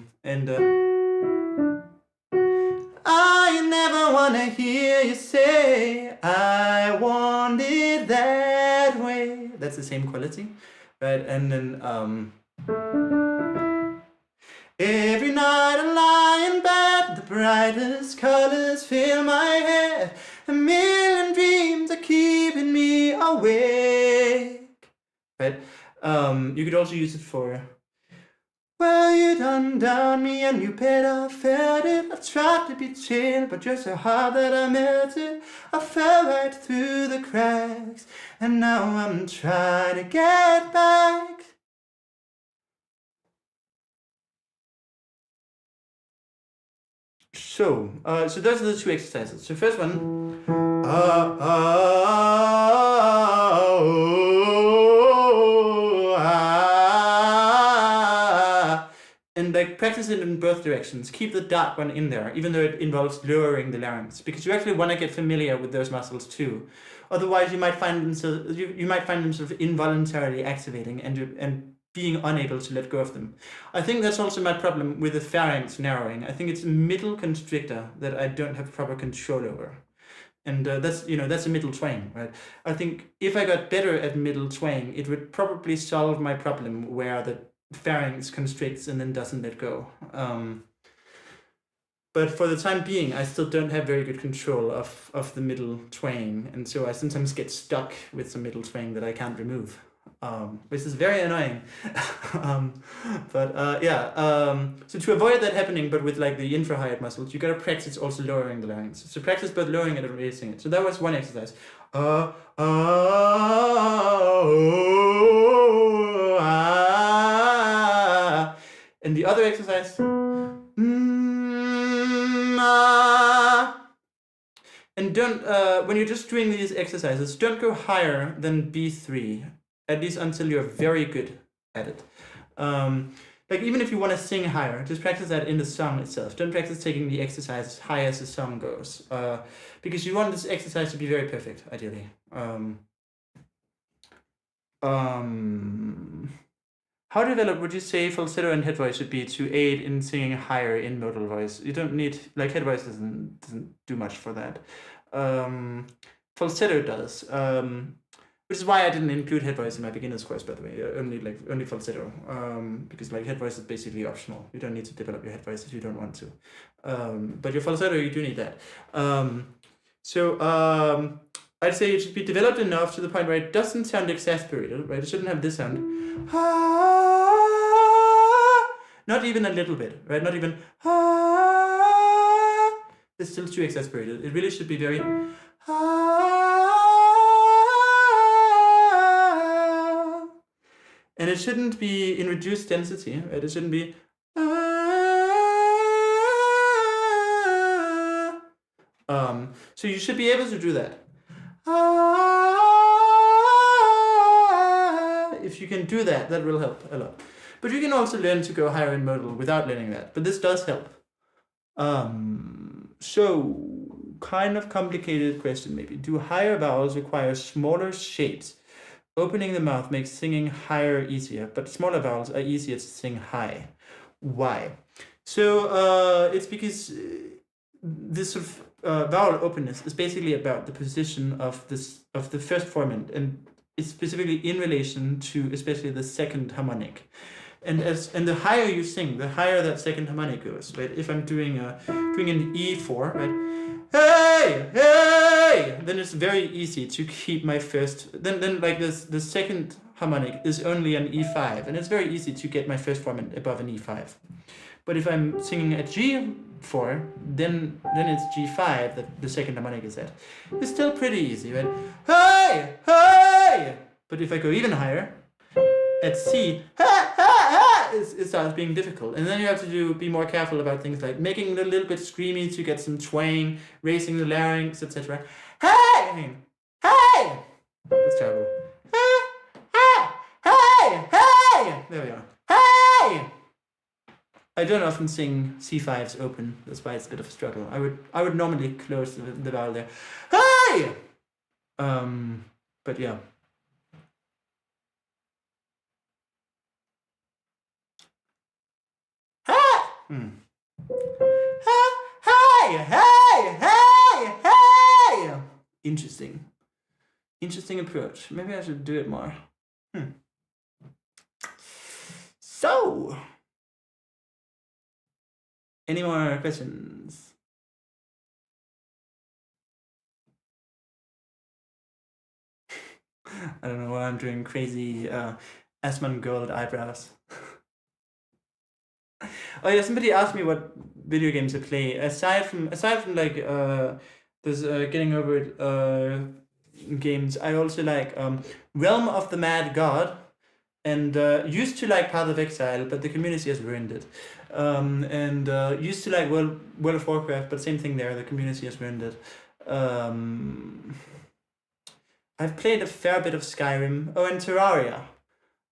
never wanna hear you say I want it that way. That's the same quality, right? And then every night I lie in bed, the brightest colors fill my head. A million dreams are keeping me awake. Right? You could also use it for, well, you done me and you bet I felt it. I tried to be chill, but you're so hard that I melted. I fell right through the cracks, and now I'm trying to get back. So those are the two exercises. So first one, and like practice it in both directions. Keep the dark one in there, even though it involves lowering the larynx, because you actually want to get familiar with those muscles too. Otherwise, you might find them sort of involuntarily activating and being unable to let go of them. I think that's also my problem with the pharynx narrowing. I think it's a middle constrictor that I don't have proper control over. And that's a middle twang, right? I think if I got better at middle twang, it would probably solve my problem where the pharynx constricts and then doesn't let go. But for the time being, I still don't have very good control of the middle twang. And so I sometimes get stuck with some middle twang that I can't remove. Which is very annoying. So to avoid that happening, but with like the infrahiatal muscles, you gotta practice also lowering the larynx. So practice both lowering it and raising it. So that was one exercise. And the other exercise, and don't when you're just doing these exercises, don't go higher than B3. At least until you're very good at it. Like even if you want to sing higher, just practice that in the song itself. Don't practice taking the exercise as high as the song goes, because you want this exercise to be very perfect, ideally. How developed would you say falsetto and head voice should be to aid in singing higher in modal voice? You don't need, like head voice doesn't do much for that. Falsetto does. Which is why I didn't include head voice in my beginner's course, by the way. Only falsetto, because like head voice is basically optional. You don't need to develop your head voice if you don't want to. But your falsetto, you do need that. I'd say it should be developed enough to the point where it doesn't sound exasperated, right? It shouldn't have this sound. Not even a little bit, right? Not even. It's still too exasperated. It really should be very. And it shouldn't be in reduced density, right? It shouldn't be. So you should be able to do that. If you can do that, that will help a lot. But you can also learn to go higher in modal without learning that. But this does help. So, kind of complicated question maybe. Do higher vowels require smaller shapes? Opening the mouth makes singing higher easier, but smaller vowels are easier to sing high. Why? So it's because this sort of vowel openness is basically about the position of the first formant, and it's specifically in relation to especially the second harmonic. And the higher you sing, the higher that second harmonic goes. Right? If I'm doing an E4, right? Hey, hey! Then it's very easy to keep my first. Then like this, the second harmonic is only an E5, and it's very easy to get my first formant above an E5. But if I'm singing at G4, then it's G5 that the second harmonic is at. It's still pretty easy, right? Hey, hey! But if I go even higher, at C, it starts being difficult. And then you have to be more careful about things like making it a little bit screamy to get some twang, raising the larynx, etc. Hey! Hey! That's terrible. Hey! Hey! There we are. Hey! I don't often sing C5s open. That's why it's a bit of a struggle. I would normally close the vowel there. Hey! But yeah. Hey! Hey! Interesting approach. Maybe I should do it more. So, any more questions? I don't know why I'm doing crazy Asmongold eyebrows. Oh yeah, somebody asked me what video games I play. Aside from like those getting over it games, I also like Realm of the Mad God, and used to like Path of Exile, but the community has ruined it. And used to like World of Warcraft, but same thing there. The community has ruined it. I've played a fair bit of Skyrim. Oh, and Terraria.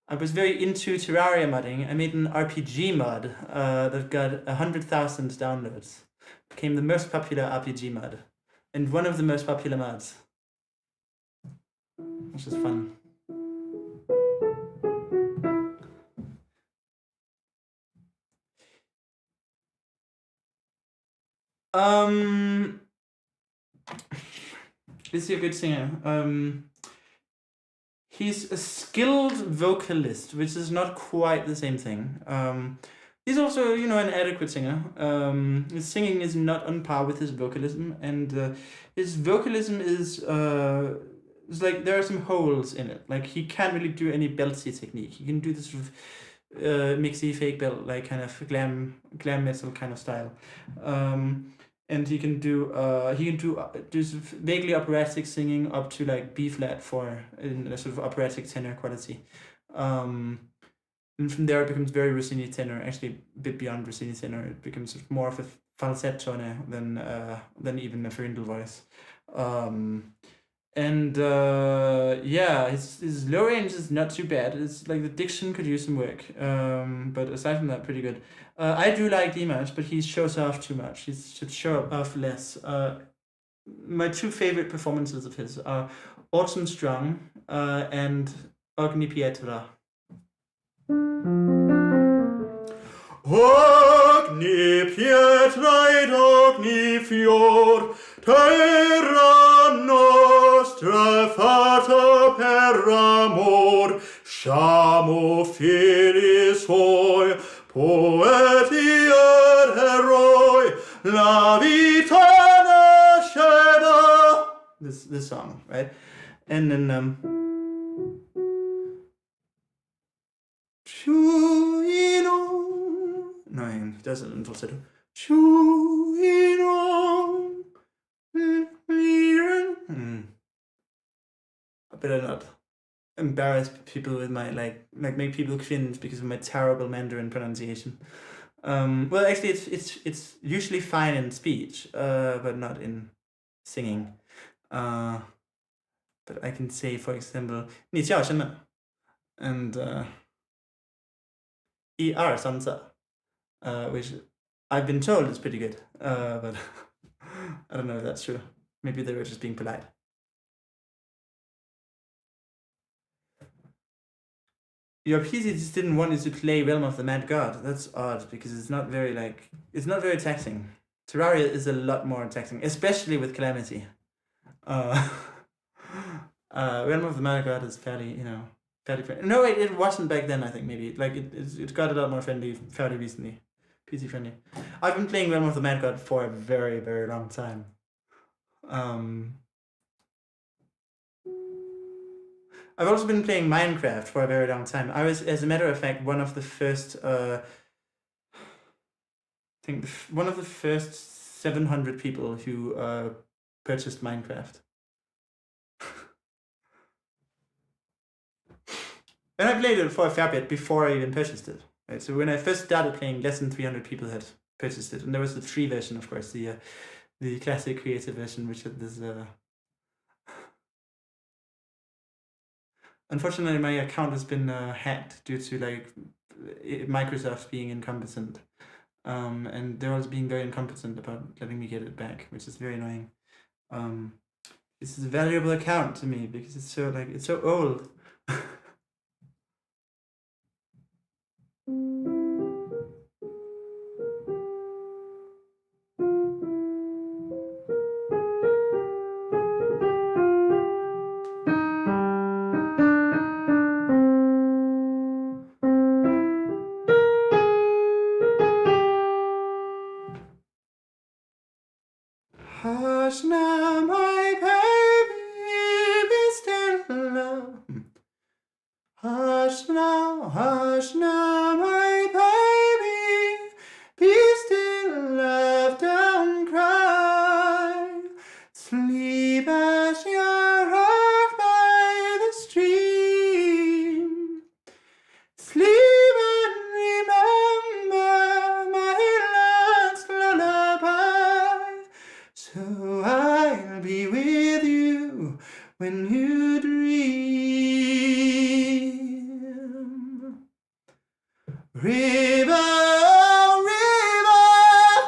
I was very into Terraria modding. I made an RPG mod that got 100,000 downloads. Became the most popular RPG mod. And one of the most popular mods. Which is fun. Is he a good singer? He's a skilled vocalist, which is not quite the same thing. He's also, an adequate singer. His singing is not on par with his vocalism, and his vocalism is it's like there are some holes in it. Like he can't really do any belty technique. He can do this sort of mixy fake belt, like kind of glam metal kind of style. And he can do sort of vaguely operatic singing up to like B flat 4 in a sort of operatic tenor quality. And from there it becomes very Rossini tenor, actually a bit beyond Rossini tenor. It becomes sort of more of a falsetto than even a Ferindel voice. His low range is not too bad. It's like the diction could use some work. But aside from that, pretty good. I do like Dimash, but he shows off too much. He should show off less. My two favorite performances of his are Autumn Strong and Ogni Pietra. Ogni pietra ed ogni fior, terra nostra fatta per amor, siamo figli suoi, poeti ed eroi, la vita nasceva. This song, right? And then no, he doesn't in falsetto. I better not embarrass people with my like make people cringe because of my terrible Mandarin pronunciation. Well, actually, it's usually fine in speech, but not in singing. But I can say, for example, 你叫什么? And 一二三四, which I've been told is pretty good, but I don't know if that's true. Maybe they were just being polite. Your PC just didn't want you to play Realm of the Mad God. That's odd, because it's not very taxing. Terraria is a lot more taxing, especially with Calamity. Realm of the Mad God is fairly, fairly friendly. No, wait, it wasn't back then, I think, maybe. Like, it got a lot more friendly fairly recently. PC friendly. I've been playing Realm of the Mad God for a very, very long time. I've also been playing Minecraft for a very long time. I was, as a matter of fact, one of the first 700 people who purchased Minecraft. And I played it for a fair bit before I even purchased it. Right? So when I first started playing, less than 300 people had purchased it, and there was the free version, of course, the classic creative version, which had this Unfortunately, my account has been hacked due to like Microsoft being incompetent. And they're also being very incompetent about letting me get it back, which is very annoying. This is a valuable account to me because it's so old. Hush now, my baby, be still now. Hush now, my baby, be still, love, don't cry. Sleep as you're rocked by the stream. Sleep and remember my last lullaby. So I'll be with you when you dream. River, oh river,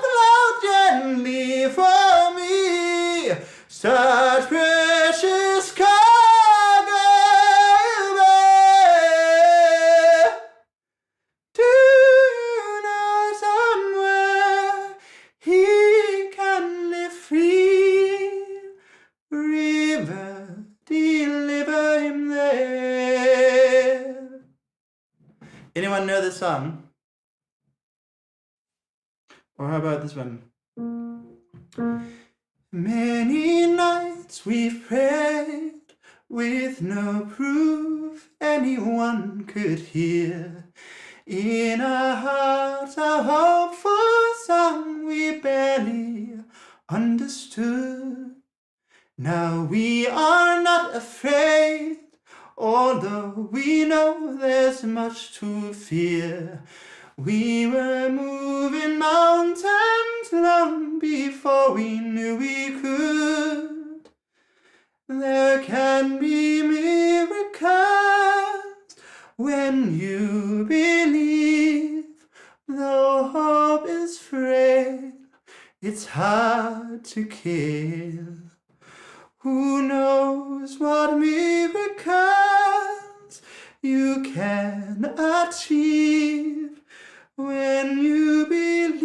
flow gently for me, such precious cargo you bear. Do you know somewhere he can live free? River, deliver him there. Anyone know this song? Or how about this one? Many nights we've prayed with no proof anyone could hear. In our hearts a hopeful song we barely understood. Now we are not afraid, although we know there's much to fear. We were moving mountains long before we knew we could. There can be miracles when you believe, though hope is frail, it's hard to kill. Who knows what miracles you can achieve when you believe?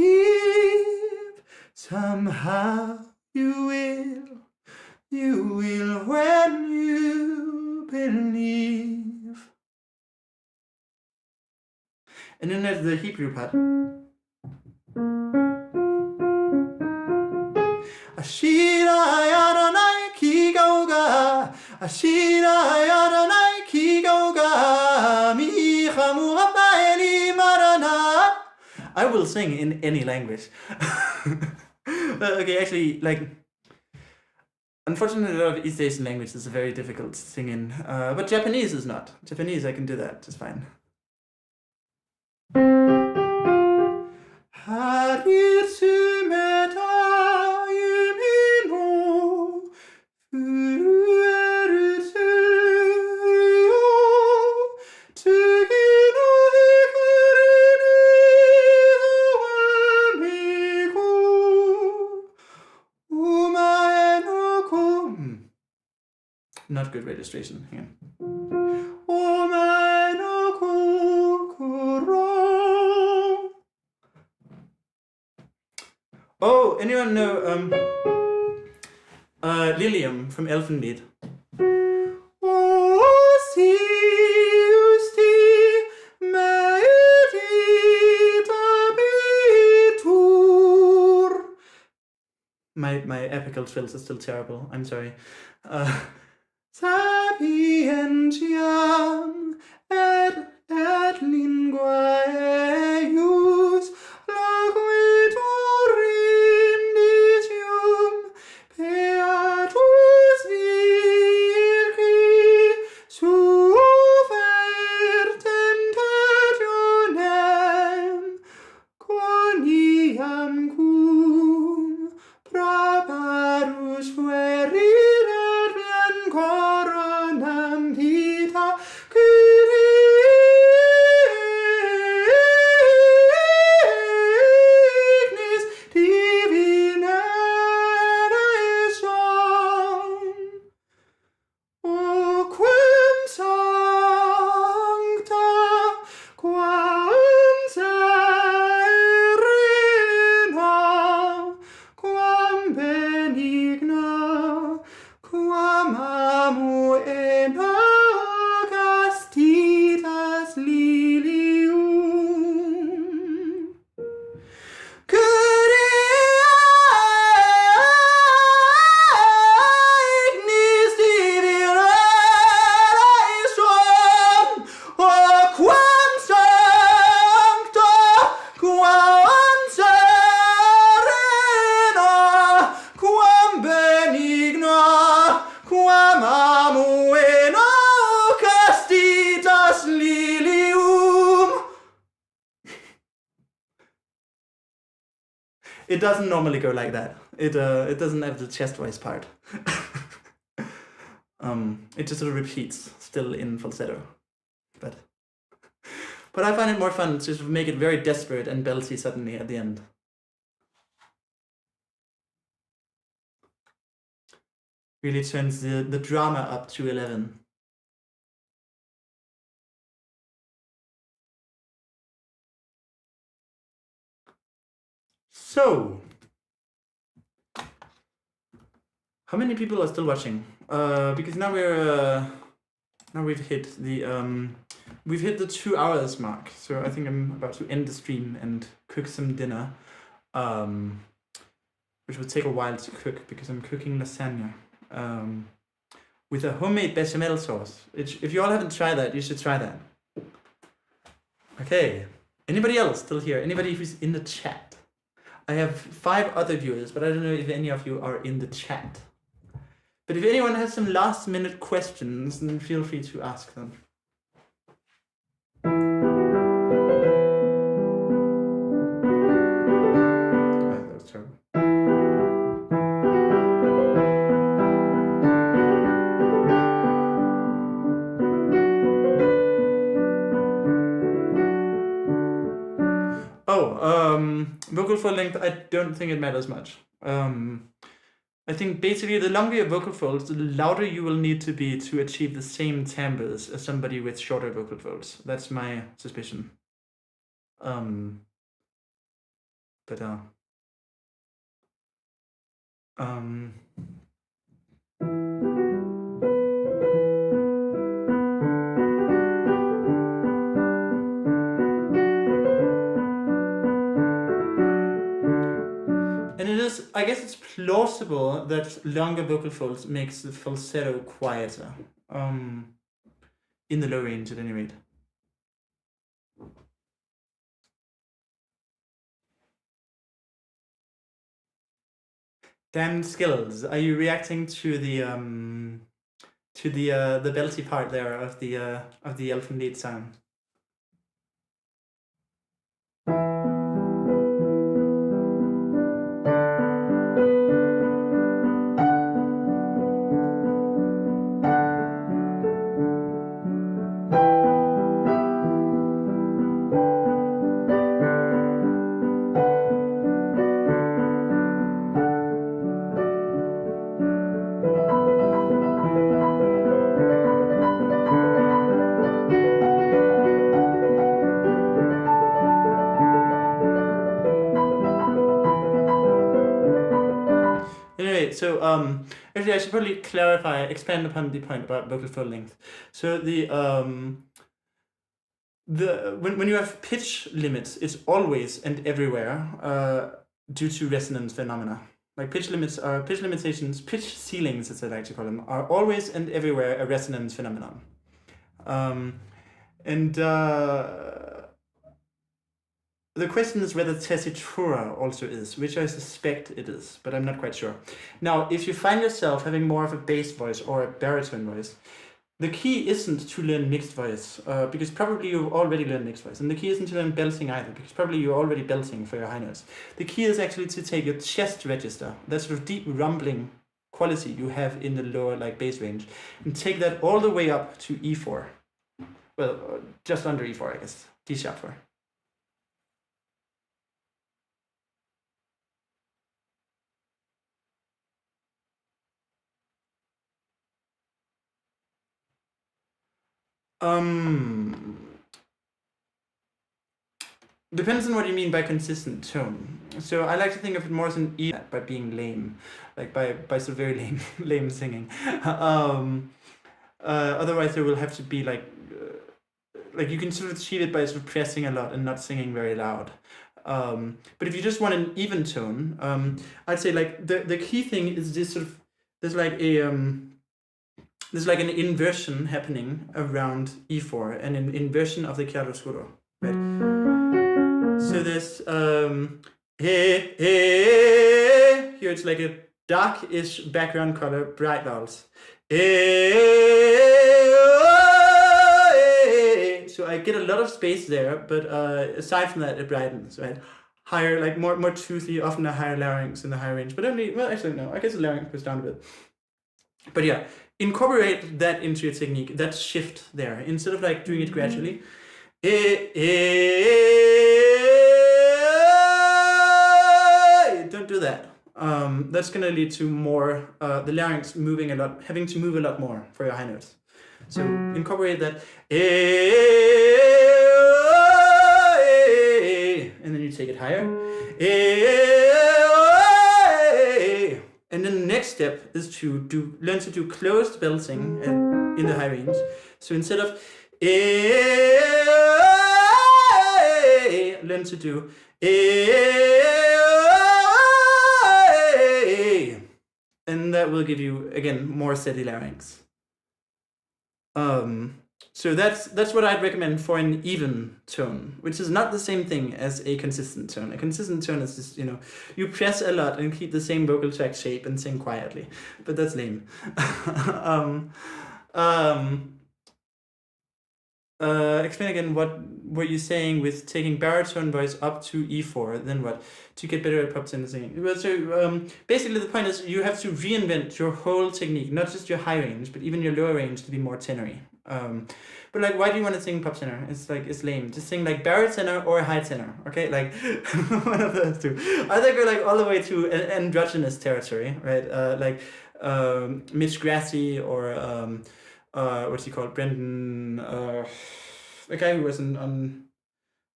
Somehow you will when you believe. And then there's the Hebrew part. Ashira Adonai ki goga, Ashira Adonai ki goga, mi chamu rabbaeli marana. I will sing in any language. Okay, actually, like, unfortunately, a lot of East Asian languages are very difficult to sing in, but Japanese is not. Japanese, I can do that just fine. Haritsu meta yumino furuerutu tsugino hikari ni umae no ko. Not good registration. Hang on. Umae no kokoro. Oh, anyone know Lilium from Elfenlied? My epical trills are still terrible. I'm sorry. Sapientiam et linguae eius loquitur indicium peatus virgi sufertem tentationem quoniam cum proparus fuerit et bien coronam vita It doesn't normally go like that. It doesn't have the chest voice part. It just sort of repeats, still in falsetto. But I find it more fun to just make it very desperate and belty suddenly at the end. Really turns the drama up to 11. So, how many people are still watching? Because now we've hit the 2 hours mark. So I think I'm about to end the stream and cook some dinner, which will take a while to cook because I'm cooking lasagna with a homemade bechamel sauce. If you all haven't tried that, you should try that. Okay. Anybody else still here? Anybody who's in the chat? I have 5 other viewers, but I don't know if any of you are in the chat. But if anyone has some last minute questions, then feel free to ask them. That was terrible. Vocal fold length, I don't think it matters much. I think basically the longer your vocal folds, the louder you will need to be to achieve the same timbres as somebody with shorter vocal folds. That's my suspicion. And it is, I guess it's plausible that longer vocal folds makes the falsetto quieter, in the low range at any rate. Dan Skills, are you reacting to the belty part there of the elfin lead sound? So actually I should probably expand upon the point about vocal fold length. So when you have pitch limits, it's always and everywhere due to resonance phenomena. Like pitch limitations, pitch ceilings, as I like to call them, are always and everywhere a resonance phenomenon. The question is whether tessitura also is, which I suspect it is, but I'm not quite sure. Now, if you find yourself having more of a bass voice or a baritone voice, the key isn't to learn mixed voice, because probably you've already learned mixed voice. And the key isn't to learn belting either, because probably you're already belting for your high notes. The key is actually to take your chest register, that sort of deep rumbling quality you have in the lower bass range, and take that all the way up to E4. Well, just under E4, I guess. D sharp 4. Depends on what you mean by consistent tone. So I like to think of it more as an E by being lame, by sort of very lame singing. Otherwise there will have to be you can sort of achieve it by sort of pressing a lot and not singing very loud. But if you just want an even tone, I'd say the key thing is this sort of there's an inversion happening around E4 and an inversion of the chiaroscuro, right? So there's here it's like a dark-ish background color, bright vowels. So I get a lot of space there, but aside from that, it brightens, right? higher, like more toothy, often a higher larynx in the higher range, but only, well, actually, no, I guess the larynx goes down a bit. But yeah, incorporate that into your technique, that shift there, instead of like doing it gradually. Don't do that. That's gonna lead to more, the larynx moving a lot, having to move a lot more for your high notes. So incorporate that, and then you take it higher. And then the next step is to learn to do closed belting in the high range. So instead of learn to do and that will give you again more steady larynx. So that's what I'd recommend for an even tone, which is not the same thing as a consistent tone. A consistent tone is just, you press a lot and keep the same vocal tract shape and sing quietly, but that's lame. Explain again, what were you saying with taking baritone voice up to E4, then what? To get better at pop tenor singing. Well, so basically the point is you have to reinvent your whole technique, not just your high range, but even your lower range to be more tenory. But like, why do you want to sing pop tenor? It's like, it's lame. Just sing like baritone or high tenor, okay? Like one of those two. I think we're like all the way to androgynous territory, right? Like Mitch Grassi or what's he called? Brendan, the guy who was on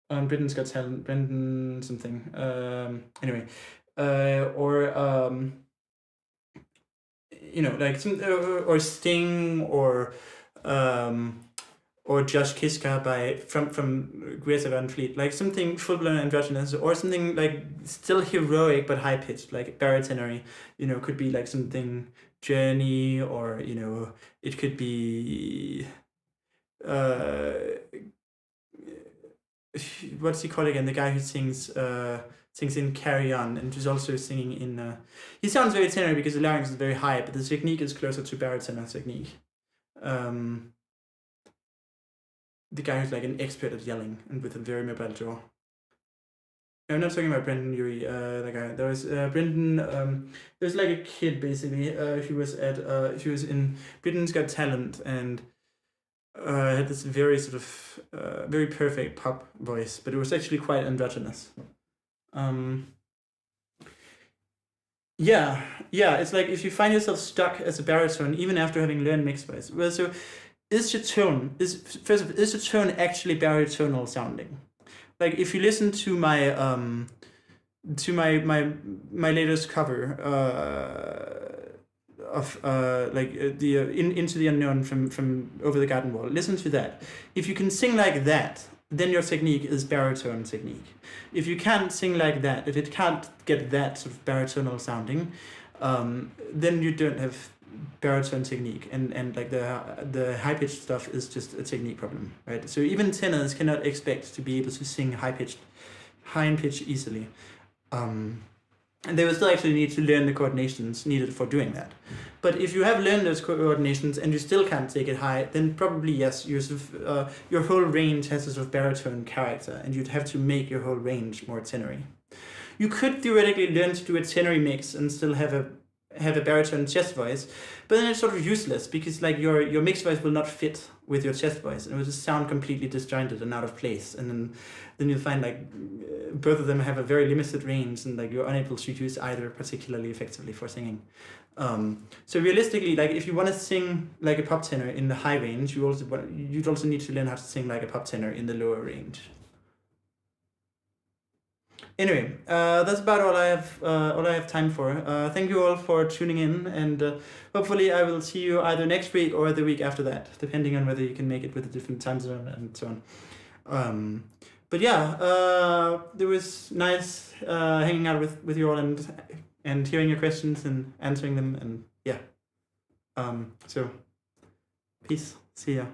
Britain's Got Talent, Brendan something. Anyway, or like some, or Sting, or Josh Kiska from Greta Van Fleet, like something full blown androgynous, or something like still heroic but high pitched, like baritone. Could be like something Journey, or it could be what's he called again? The guy who sings in Carry On, and who's also singing in. He sounds very tenor because the larynx is very high, but the technique is closer to baritone technique. The guy who's like an expert at yelling and with a very mobile jaw. No, I'm not talking about Brendan Urie, that guy. There was Brendan. There's like a kid basically. He was in Britain's Got Talent, and had this very sort of very perfect pop voice, but it was actually quite androgynous. Yeah, it's like if you find yourself stuck as a baritone even after having learned mixed voice. Well, so is your tone actually baritonal sounding? Like if you listen to my my latest cover of Into the Unknown from Over the Garden Wall, listen to that. If you can sing like that, then your technique is baritone technique. If you can't sing like that, if it can't get that sort of baritonal sounding, then you don't have baritone technique, and like the high pitched stuff is just a technique problem, right? So even tenors cannot expect to be able to sing high in pitch easily, and they will still actually need to learn the coordinations needed for doing that. But if you have learned those coordinations and you still can't take it high, then probably yes, your whole range has a sort of baritone character, and you'd have to make your whole range more tenory. You could theoretically learn to do a tenory mix and still have a baritone chest voice, but then it's sort of useless because like your mixed voice will not fit with your chest voice, and it will just sound completely disjointed and out of place, and then you'll find like both of them have a very limited range, and like you're unable to use either particularly effectively for singing. So realistically, like if you want to sing like a pop tenor in the high range, you'd also need to learn how to sing like a pop tenor in the lower range. Anyway, that's about all I have time for. Thank you all for tuning in, and hopefully I will see you either next week or the week after that, depending on whether you can make it with a different time zone and so on. But yeah, it was nice hanging out with you all and hearing your questions and answering them, and yeah. So peace. See ya.